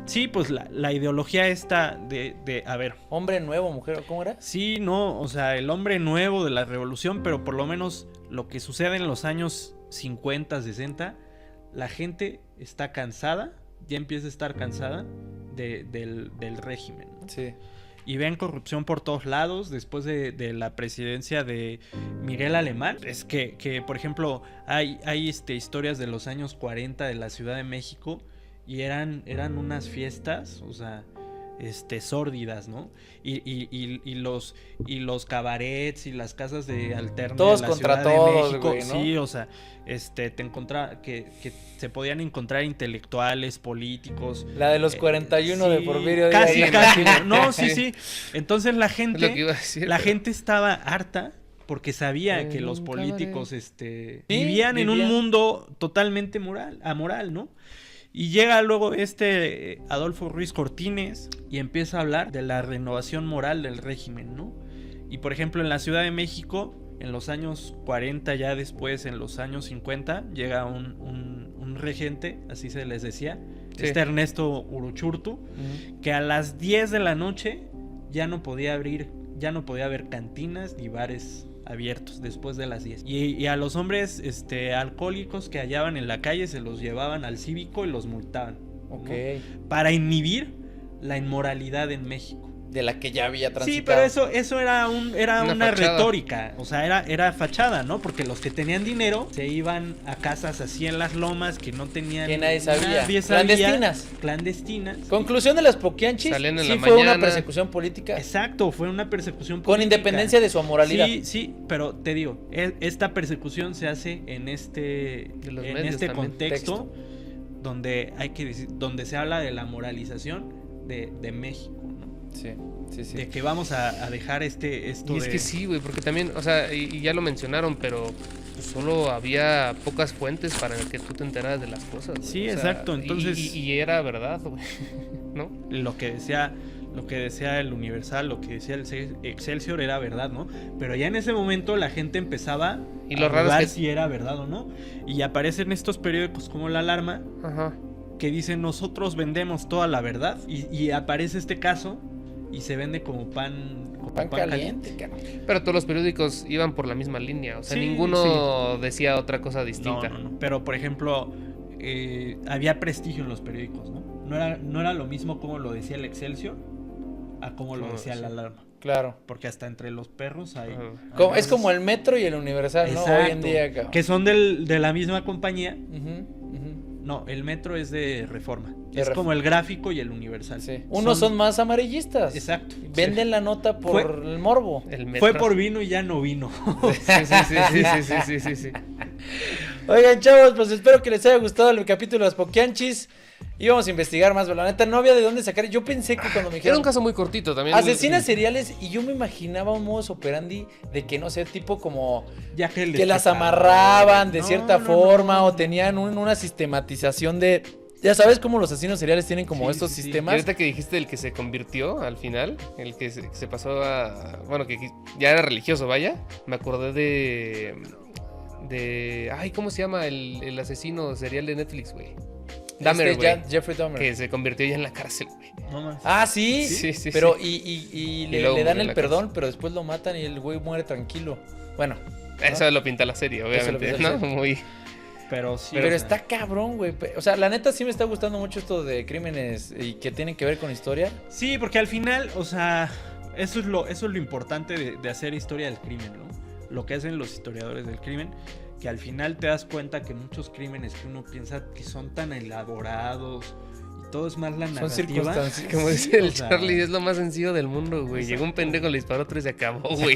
S3: Sí, pues la ideología esta de, a ver,
S2: ¿Hombre nuevo, mujer? ¿Cómo era?
S3: sí, no, o sea, el hombre nuevo de la revolución, pero por lo menos lo que sucede en los años 50, 60, la gente está cansada, ya empieza a estar cansada del régimen, ¿no?
S2: Sí.
S3: y ven corrupción por todos lados después de la presidencia de Miguel Alemán. Es que por ejemplo, hay historias de los años 40 de la Ciudad de México y eran unas fiestas, o sea, sórdidas, ¿no? Y los cabarets y las casas de alterne
S2: todos
S3: de la
S2: contra
S3: Ciudad
S2: todos,
S3: de México,
S2: güey, ¿no?
S3: sí, o sea, te encontraba que se podían encontrar intelectuales, políticos.
S2: La de los 41
S3: sí,
S2: de Porfirio
S3: casi,
S2: Díaz.
S3: casi. No, sí. Entonces la
S1: Es lo que iba a decir, pero-
S3: gente estaba harta porque sabía que los
S1: un
S3: políticos
S2: Sí,
S3: vivían en un mundo totalmente amoral, ¿no? Y llega luego Adolfo Ruiz Cortines y empieza a hablar de la renovación moral del régimen, ¿no? Y por ejemplo en la Ciudad de México, en los años 40, ya después en los años 50, llega un regente, así se les decía,
S1: Sí.
S3: Ernesto Uruchurtu, que a las 10 de la noche ya no podía haber cantinas ni bares abiertos después de las 10. Y a los hombres alcohólicos que hallaban en la calle se los llevaban al cívico y los multaban, ¿no?
S2: Ok.
S3: Para inhibir la inmoralidad en México.
S2: De la que ya había transitado.
S3: Sí, pero eso era una
S1: fachada.
S3: retórica, o sea, era fachada, ¿no? Porque los que tenían dinero se iban a casas así en las lomas que no tenían...
S2: Que nadie sabía.
S3: nadie sabía.
S2: Clandestinas.
S3: Clandestinas.
S2: Conclusión de las Poquianchis,
S1: Salían en
S2: sí
S1: la
S2: fue una
S1: mañana.
S2: persecución política.
S3: Exacto, fue una persecución
S2: Con
S3: política.
S2: independencia de su amoralidad.
S3: Sí, pero te digo, esta persecución se hace en
S1: De los medios también.
S3: contexto donde donde se habla de la moralización de México, ¿no?
S2: Sí.
S3: De que vamos a dejar esto
S1: Y es
S3: de...
S1: que sí, güey, porque también, o sea, y ya lo mencionaron, pero pues, solo había pocas fuentes para que tú te enteraras de las cosas. güey.
S3: Sí,
S1: O sea,
S3: exacto, entonces-
S1: Y era verdad, güey, ¿no?
S3: Lo que decía el Universal, lo que decía el Excelsior era verdad, ¿no? Pero ya en ese momento la gente empezaba
S1: Y lo
S3: a
S1: raro es
S3: dudar
S1: que-
S3: si era verdad o no. Y aparecen estos periódicos como La Alarma
S1: Ajá.
S3: que dicen nosotros vendemos toda la verdad y aparece este caso y se vende como pan
S2: Caliente, cabrón.
S1: Pero todos los periódicos iban por la misma línea, o sea,
S3: Sí,
S1: ninguno decía otra cosa distinta.
S3: No. Pero por ejemplo, había prestigio en los periódicos, ¿no? No era lo mismo como lo decía el Excelsior a como lo
S1: Como
S3: decía
S1: sí.
S3: La Alarma.
S2: Claro.
S3: Porque hasta entre los perros hay...
S1: Ajá.
S3: hay
S2: Es como el Metro y el Universal, ¿no?
S3: Exacto,
S2: Hoy en día, cabrón.
S3: que son de la misma compañía.
S2: Ujú.
S3: No, el Metro es de Reforma.
S2: De
S3: Es
S2: Reforma.
S3: como el Gráfico y el Universal.
S2: Sí. Unos son más amarillistas.
S3: Exacto.
S2: Venden la nota por el morbo.
S1: El metro.
S3: Fue por vino y ya no vino.
S1: Sí.
S2: Oigan, chavos, pues espero que les haya gustado el capítulo de las Poquianchis. Íbamos a investigar más, pero la neta no había de dónde sacar. Yo pensé que cuando me
S1: Era
S2: dijeron
S1: un caso muy cortito también.
S2: asesinas seriales, y yo me imaginaba un modus operandi de que, no sé, tipo como
S3: Ya que
S2: que las amarraban de
S3: No,
S2: cierta
S3: no,
S2: forma
S3: no.
S2: o tenían una sistematización de... Ya sabes cómo los asesinos seriales tienen como
S3: Sí,
S2: estos
S3: sí, sí.
S1: Y
S2: sistemas.
S1: ahorita que dijiste el que se convirtió al final, el que se pasó a... Bueno, que ya era religioso, vaya. Me acordé de... Ay, ¿cómo se llama el asesino serial de Netflix, güey? Dahmer, güey.
S2: Jeffrey Dahmer.
S1: Que se convirtió ya en la cárcel, güey.
S3: No más.
S2: Ah, sí,
S1: Sí,
S2: pero
S1: sí.
S2: y
S1: Y luego
S2: le dan
S1: murió en
S2: el
S1: la
S2: perdón,
S1: cárcel.
S2: pero después lo matan y el güey muere tranquilo. Bueno,
S1: Eso lo pinta la serie,
S2: Eso lo
S1: obviamente,
S2: pinta la
S1: ¿no?
S2: serie.
S1: Muy...
S3: Pero sí.
S2: pero
S3: o sea,
S2: está cabrón, güey. O sea, la neta sí me está gustando mucho esto de crímenes y que tienen que ver con historia.
S3: Sí, porque al final, o sea, eso es lo importante de hacer historia del crimen, ¿no? Lo que hacen los historiadores del crimen, que al final te das cuenta que muchos crímenes que uno piensa que son tan elaborados y todo es más la
S2: Son
S3: narrativa.
S2: circunstancias.
S1: Como
S3: Sí,
S1: dice el
S3: o sea,
S1: Charlie, es lo más sencillo del mundo, güey. Llegó un pendejo, le disparó 3 y se acabó, güey.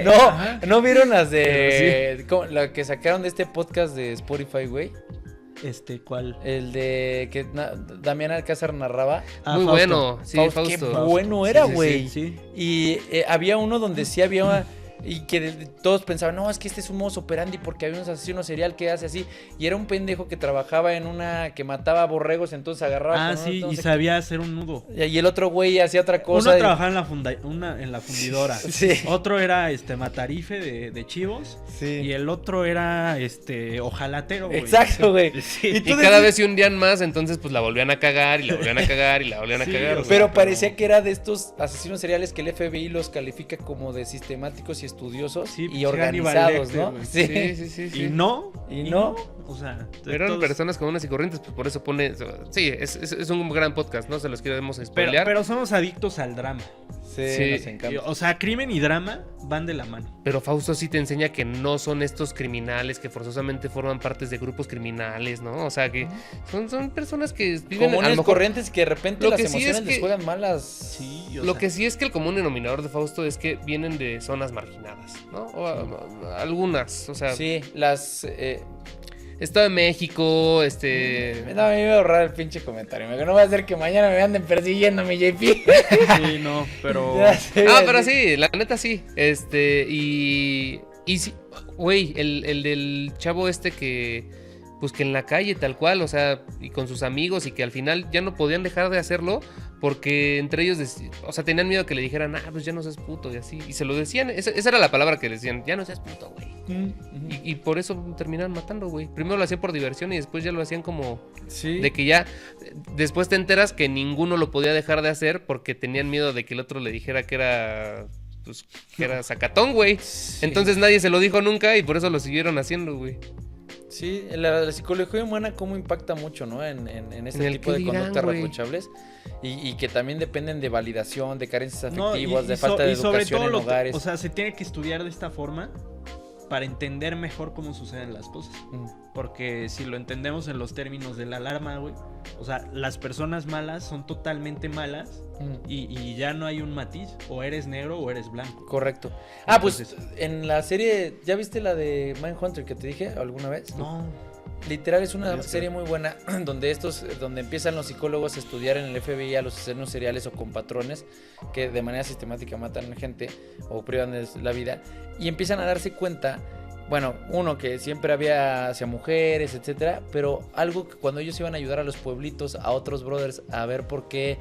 S2: No,
S3: ajá.
S2: ¿no vieron las de... la que sacaron de este podcast de Spotify, güey?
S3: ¿Cuál?
S2: El de que Damián Alcázar narraba.
S1: Muy
S3: Fausto.
S1: bueno, sí,
S2: Fausto,
S1: Fausto.
S2: qué bueno era,
S3: Sí,
S2: güey.
S3: sí.
S2: Y había uno donde sí había... Y que todos pensaban, no, es que este es un modus operandi porque había un asesino serial que hace así. Y era un pendejo que trabajaba en una... que mataba borregos, entonces agarraba...
S3: Ah,
S2: con
S3: sí,
S2: no
S3: y
S2: sé
S3: sabía hacer un nudo.
S2: qué. Y el otro güey hacía otra cosa.
S3: Uno
S2: y-
S3: trabajaba en la fundidora.
S2: Sí.
S3: Otro era matarife de chivos.
S2: Sí.
S3: Y el otro era ojalatero, güey.
S2: Exacto, güey.
S3: Sí.
S2: Y
S1: Y
S2: tú
S1: cada
S2: decías-
S1: vez se hundían más, entonces pues la volvían a cagar y la volvían a cagar y la volvían a
S3: Sí,
S1: cagar.
S3: o
S1: güey.
S3: sea,
S2: Pero parecía que era de estos asesinos seriales que el FBI los califica como de sistemáticos y estudiosos
S3: Sí,
S2: y
S3: pues,
S2: organizados,
S3: Hannibal
S2: ¿no?
S3: Lecter,
S2: Sí.
S1: Sí.
S3: Y no.
S2: Y no.
S3: O sea,
S1: eran personas comunes y corrientes, pues por eso pone... Sí, es un gran podcast, no se los queremos spoilear.
S3: Pero somos adictos al drama.
S2: Sí, nos encanta.
S3: O sea, crimen y drama van de la mano.
S1: Pero Fausto sí te enseña que no son estos criminales que forzosamente forman partes de grupos criminales, ¿no? O sea, que son personas que viven...
S2: Comunes, corrientes, que de repente
S1: Lo
S2: las
S1: que sí
S2: emociones
S1: es
S2: les
S1: que-
S2: juegan malas.
S3: Sí,
S1: Lo que sí es que el común denominador de Fausto es que vienen de zonas marginadas, ¿no? Algunas, o sea...
S2: Sí, las...
S1: Estado de México,
S2: No, me voy a ahorrar el pinche comentario. No va a hacer que mañana me anden persiguiendo, mi JP.
S3: Sí, no, pero...
S2: Ya sé,
S1: Ah,
S2: ya
S1: pero
S2: sé.
S1: sí, la neta sí. Y sí, güey, el del chavo que... Pues que en la calle tal cual, o sea, y con sus amigos y que al final ya no podían dejar de hacerlo porque entre ellos, o sea, tenían miedo que le dijeran, pues ya no seas puto y así. Y se lo decían, esa era la palabra que le decían, ya no seas puto, güey. Y por eso terminaron matando, güey. Primero lo hacían por diversión y después ya lo hacían como...
S2: Sí.
S1: De que ya después te enteras que ninguno lo podía dejar de hacer porque tenían miedo de que el otro le dijera que era... Pues que era sacatón, güey.
S2: Sí.
S1: Entonces nadie se lo dijo nunca y por eso lo siguieron haciendo, güey.
S2: Sí, la psicología humana cómo impacta mucho, ¿no? En este
S1: En el
S2: tipo
S1: qué
S2: de
S1: dirán,
S2: conductas
S1: güey.
S2: reprochables y que también dependen de validación, de carencias
S3: No,
S2: afectivas, de falta de
S3: sobre
S2: educación
S3: todo
S2: en hogares.
S3: o sea, se tiene que estudiar de esta forma para entender mejor cómo suceden las cosas. Porque si lo entendemos en los términos de la alarma, güey, o sea, las personas malas son totalmente malas y ya no hay un matiz, o eres negro o eres blanco.
S2: Correcto. Ah, pues
S3: Entonces-
S2: en la serie, ¿ya viste la de Mindhunter que te dije alguna vez?
S3: No.
S2: Literal es una
S3: Ya sé.
S2: serie muy buena donde donde empiezan los psicólogos a estudiar en el FBI a los asesinos seriales o con patrones que de manera sistemática matan gente o privan de la vida y empiezan a darse cuenta, bueno, uno que siempre había hacia mujeres, etcétera, pero algo que cuando ellos iban a ayudar a los pueblitos, a otros brothers a ver por qué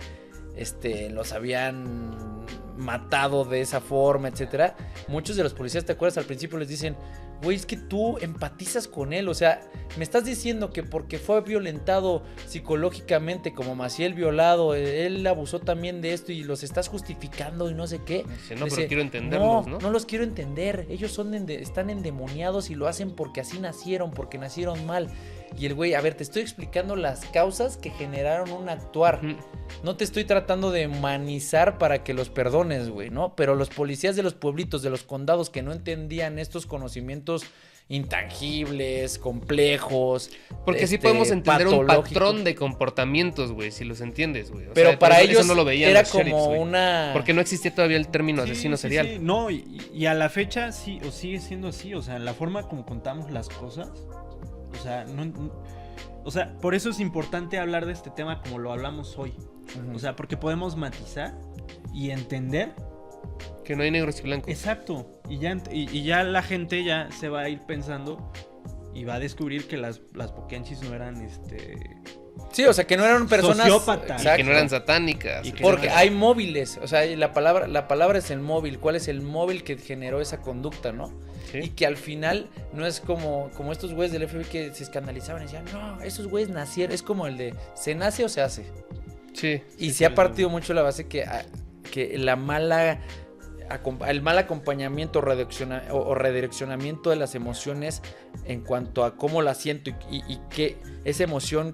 S2: los habían matado de esa forma, etcétera, muchos de los policías, ¿te acuerdas? Al principio les dicen, güey, es que tú empatizas con él, o sea, me estás diciendo que porque fue violentado psicológicamente como Maciel violado, él abusó también de esto y los estás justificando y no sé qué.
S1: Dice, no,
S2: Dice,
S1: pero quiero entenderlos, ¿no?
S2: No los quiero entender, ellos están endemoniados y lo hacen porque así nacieron, porque nacieron mal. Y el güey, a ver, te estoy explicando las causas que generaron un actuar.
S1: Ujú.
S2: No te estoy tratando de humanizar para que los perdones, güey, ¿no? Pero los policías de los pueblitos, de los condados que no entendían estos conocimientos intangibles, complejos.
S1: Porque sí podemos entender un
S2: patológicos.
S1: patrón de comportamientos, güey, si los entiendes, güey. O
S2: Pero
S1: sea,
S2: para
S1: eso
S2: ellos
S1: no lo veían
S2: era
S1: los
S2: como
S1: sheriffs, güey.
S2: una...
S1: Porque no existía todavía el término asesino
S3: Sí,
S1: serial.
S3: sí. No, y a la fecha sí, o sigue siendo así, o sea, la forma como contamos las cosas, o sea, o sea, por eso es importante hablar de este tema como lo hablamos hoy.
S2: Ujú.
S3: O sea, porque podemos matizar y entender.
S1: Que no hay negros y blancos.
S3: Exacto. Y ya la gente ya se va a ir pensando y va a descubrir que las poquianchis no eran
S2: Sí, o sea, que no eran personas...
S3: Sociópatas.
S1: Y que no eran satánicas.
S3: Y que
S2: Porque
S3: no-
S2: hay móviles, o sea, la palabra es el móvil. ¿Cuál es el móvil que generó esa conducta, no?
S1: Sí.
S2: Y que al final no es como estos güeyes del FBI que se escandalizaban y decían, no, esos güeyes nacieron, es como el de, ¿se nace o se hace?
S1: Sí.
S2: Y se ha partido mucho la base que el mal acompañamiento o redireccionamiento de las emociones en cuanto a cómo la siento y que esa emoción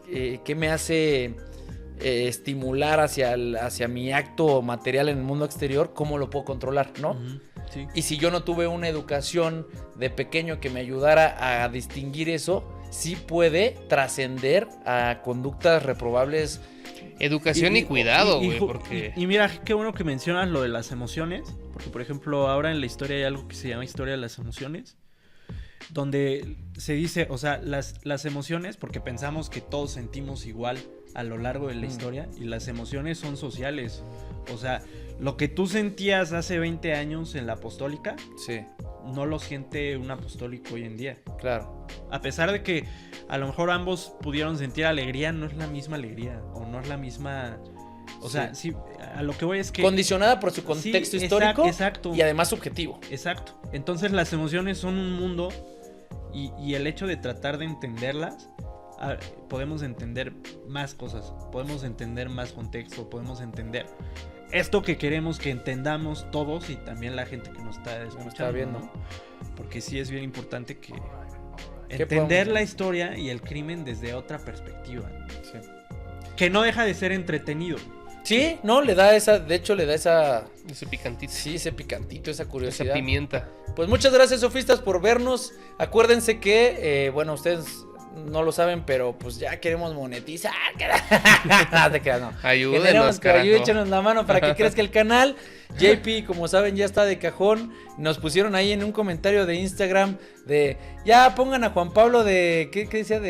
S2: que me hace estimular hacia mi acto material en el mundo exterior, cómo lo puedo controlar, ¿no?
S3: Ujú, sí.
S2: Y si yo no tuve una educación de pequeño que me ayudara a distinguir eso, sí puede trascender a conductas reprobables.
S1: Educación y cuidado, güey,
S3: ju-
S1: porque...
S3: y mira, qué bueno que mencionas lo de las emociones, porque por ejemplo ahora en la historia hay algo que se llama historia de las emociones, donde se dice, o sea, las emociones, porque pensamos que todos sentimos igual a lo largo de la historia, y las emociones son sociales, o sea, lo que tú sentías hace 20 años en la apostólica,
S2: Sí,
S3: no lo siente un apostólico hoy en día.
S2: claro.
S3: A pesar de que a lo mejor ambos pudieron sentir alegría, no es la misma alegría, o no es la misma... O sea, sí, a lo que voy es que...
S2: Condicionada por su contexto
S3: Sí,
S2: histórico
S3: exacto.
S2: y además subjetivo.
S3: Exacto. Entonces las emociones son un mundo y el hecho de tratar de entenderlas, podemos entender más cosas, podemos entender más contexto, podemos entender esto que queremos que entendamos todos y también la gente que nos está escuchando,
S2: viendo.
S3: ¿no? Porque sí es bien importante entender
S2: podemos?
S3: la historia y el crimen desde otra perspectiva.
S2: Sí.
S3: Que no deja de ser entretenido.
S2: Sí, no, le da esa, de hecho le da esa,
S1: Ese picantito.
S2: sí, ese picantito, esa
S1: Esa
S2: curiosidad.
S1: pimienta.
S2: Pues muchas gracias, sofistas, por vernos. Acuérdense que, bueno, ustedes no lo saben, pero pues ya queremos monetizar. No te creas, no.
S1: Ayúdenos,
S2: Queremos que
S1: carajo.
S2: échenos la mano para que crezca el canal. JP, como saben, ya está de cajón. Nos pusieron ahí en un comentario de Instagram de, ya pongan a Juan Pablo de, ¿qué decía?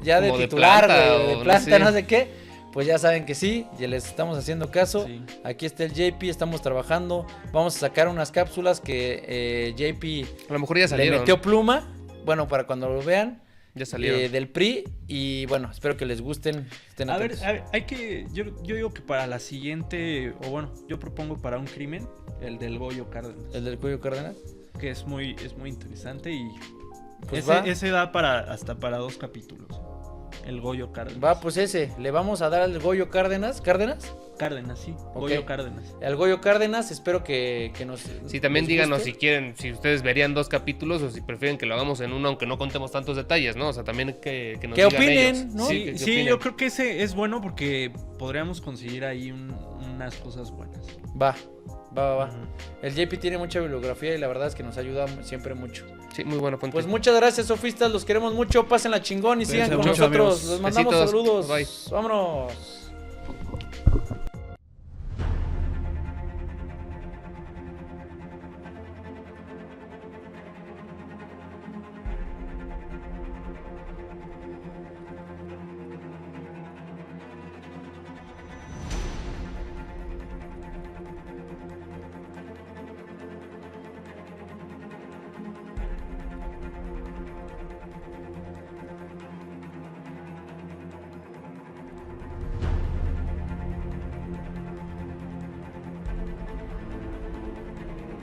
S2: Ya de
S1: Como de
S2: titular,
S1: planta,
S2: de
S1: o no
S2: planta,
S1: sé.
S2: no sé qué. Pues ya saben que sí, ya les estamos haciendo caso.
S3: Sí.
S2: Aquí está el JP, estamos trabajando. Vamos a sacar unas cápsulas que JP
S1: A lo mejor ya
S2: le
S1: salieron.
S2: metió pluma. Bueno, para cuando lo vean.
S1: Ya salieron.
S2: Del PRI. Y bueno, espero que les gusten. Estén
S3: A ver,
S2: atentos.
S3: hay que. Yo digo que para la siguiente. O bueno, yo propongo para un crimen. El del Goyo Cárdenas.
S2: El del cuello Cárdenas.
S3: Que es muy interesante. Y
S2: Pues va.
S3: ese da hasta para 2 capítulos. El Goyo Cárdenas.
S2: Va, pues ese. Le vamos a dar al Goyo Cárdenas. ¿Cárdenas?
S3: Cárdenas, sí.
S2: Ok.
S3: Goyo Cárdenas.
S2: Al Goyo Cárdenas. Espero que nos.
S1: Sí, también
S2: les
S1: díganos
S2: guste.
S1: si quieren, si ustedes verían 2 capítulos o si prefieren que lo hagamos en uno, aunque no contemos tantos detalles, ¿no? O sea, también que nos
S2: ¿Qué
S1: digan
S2: opinen,
S1: ellos.
S2: no?
S3: Sí,
S1: que
S3: sí,
S1: opinen.
S3: yo creo que ese es bueno porque podríamos conseguir ahí unas cosas buenas.
S2: Va. Va.
S3: Ujú.
S2: El JP tiene mucha bibliografía y la verdad es que nos ayuda siempre mucho.
S1: Sí, muy buena fuente.
S2: Pues muchas gracias, sofistas. Los queremos mucho. Pásenla chingón y
S3: Cuídense
S2: sigan con
S3: mucho,
S2: nosotros.
S3: amigos.
S2: Les mandamos
S1: Besitos.
S2: saludos.
S1: Bye.
S2: Vámonos.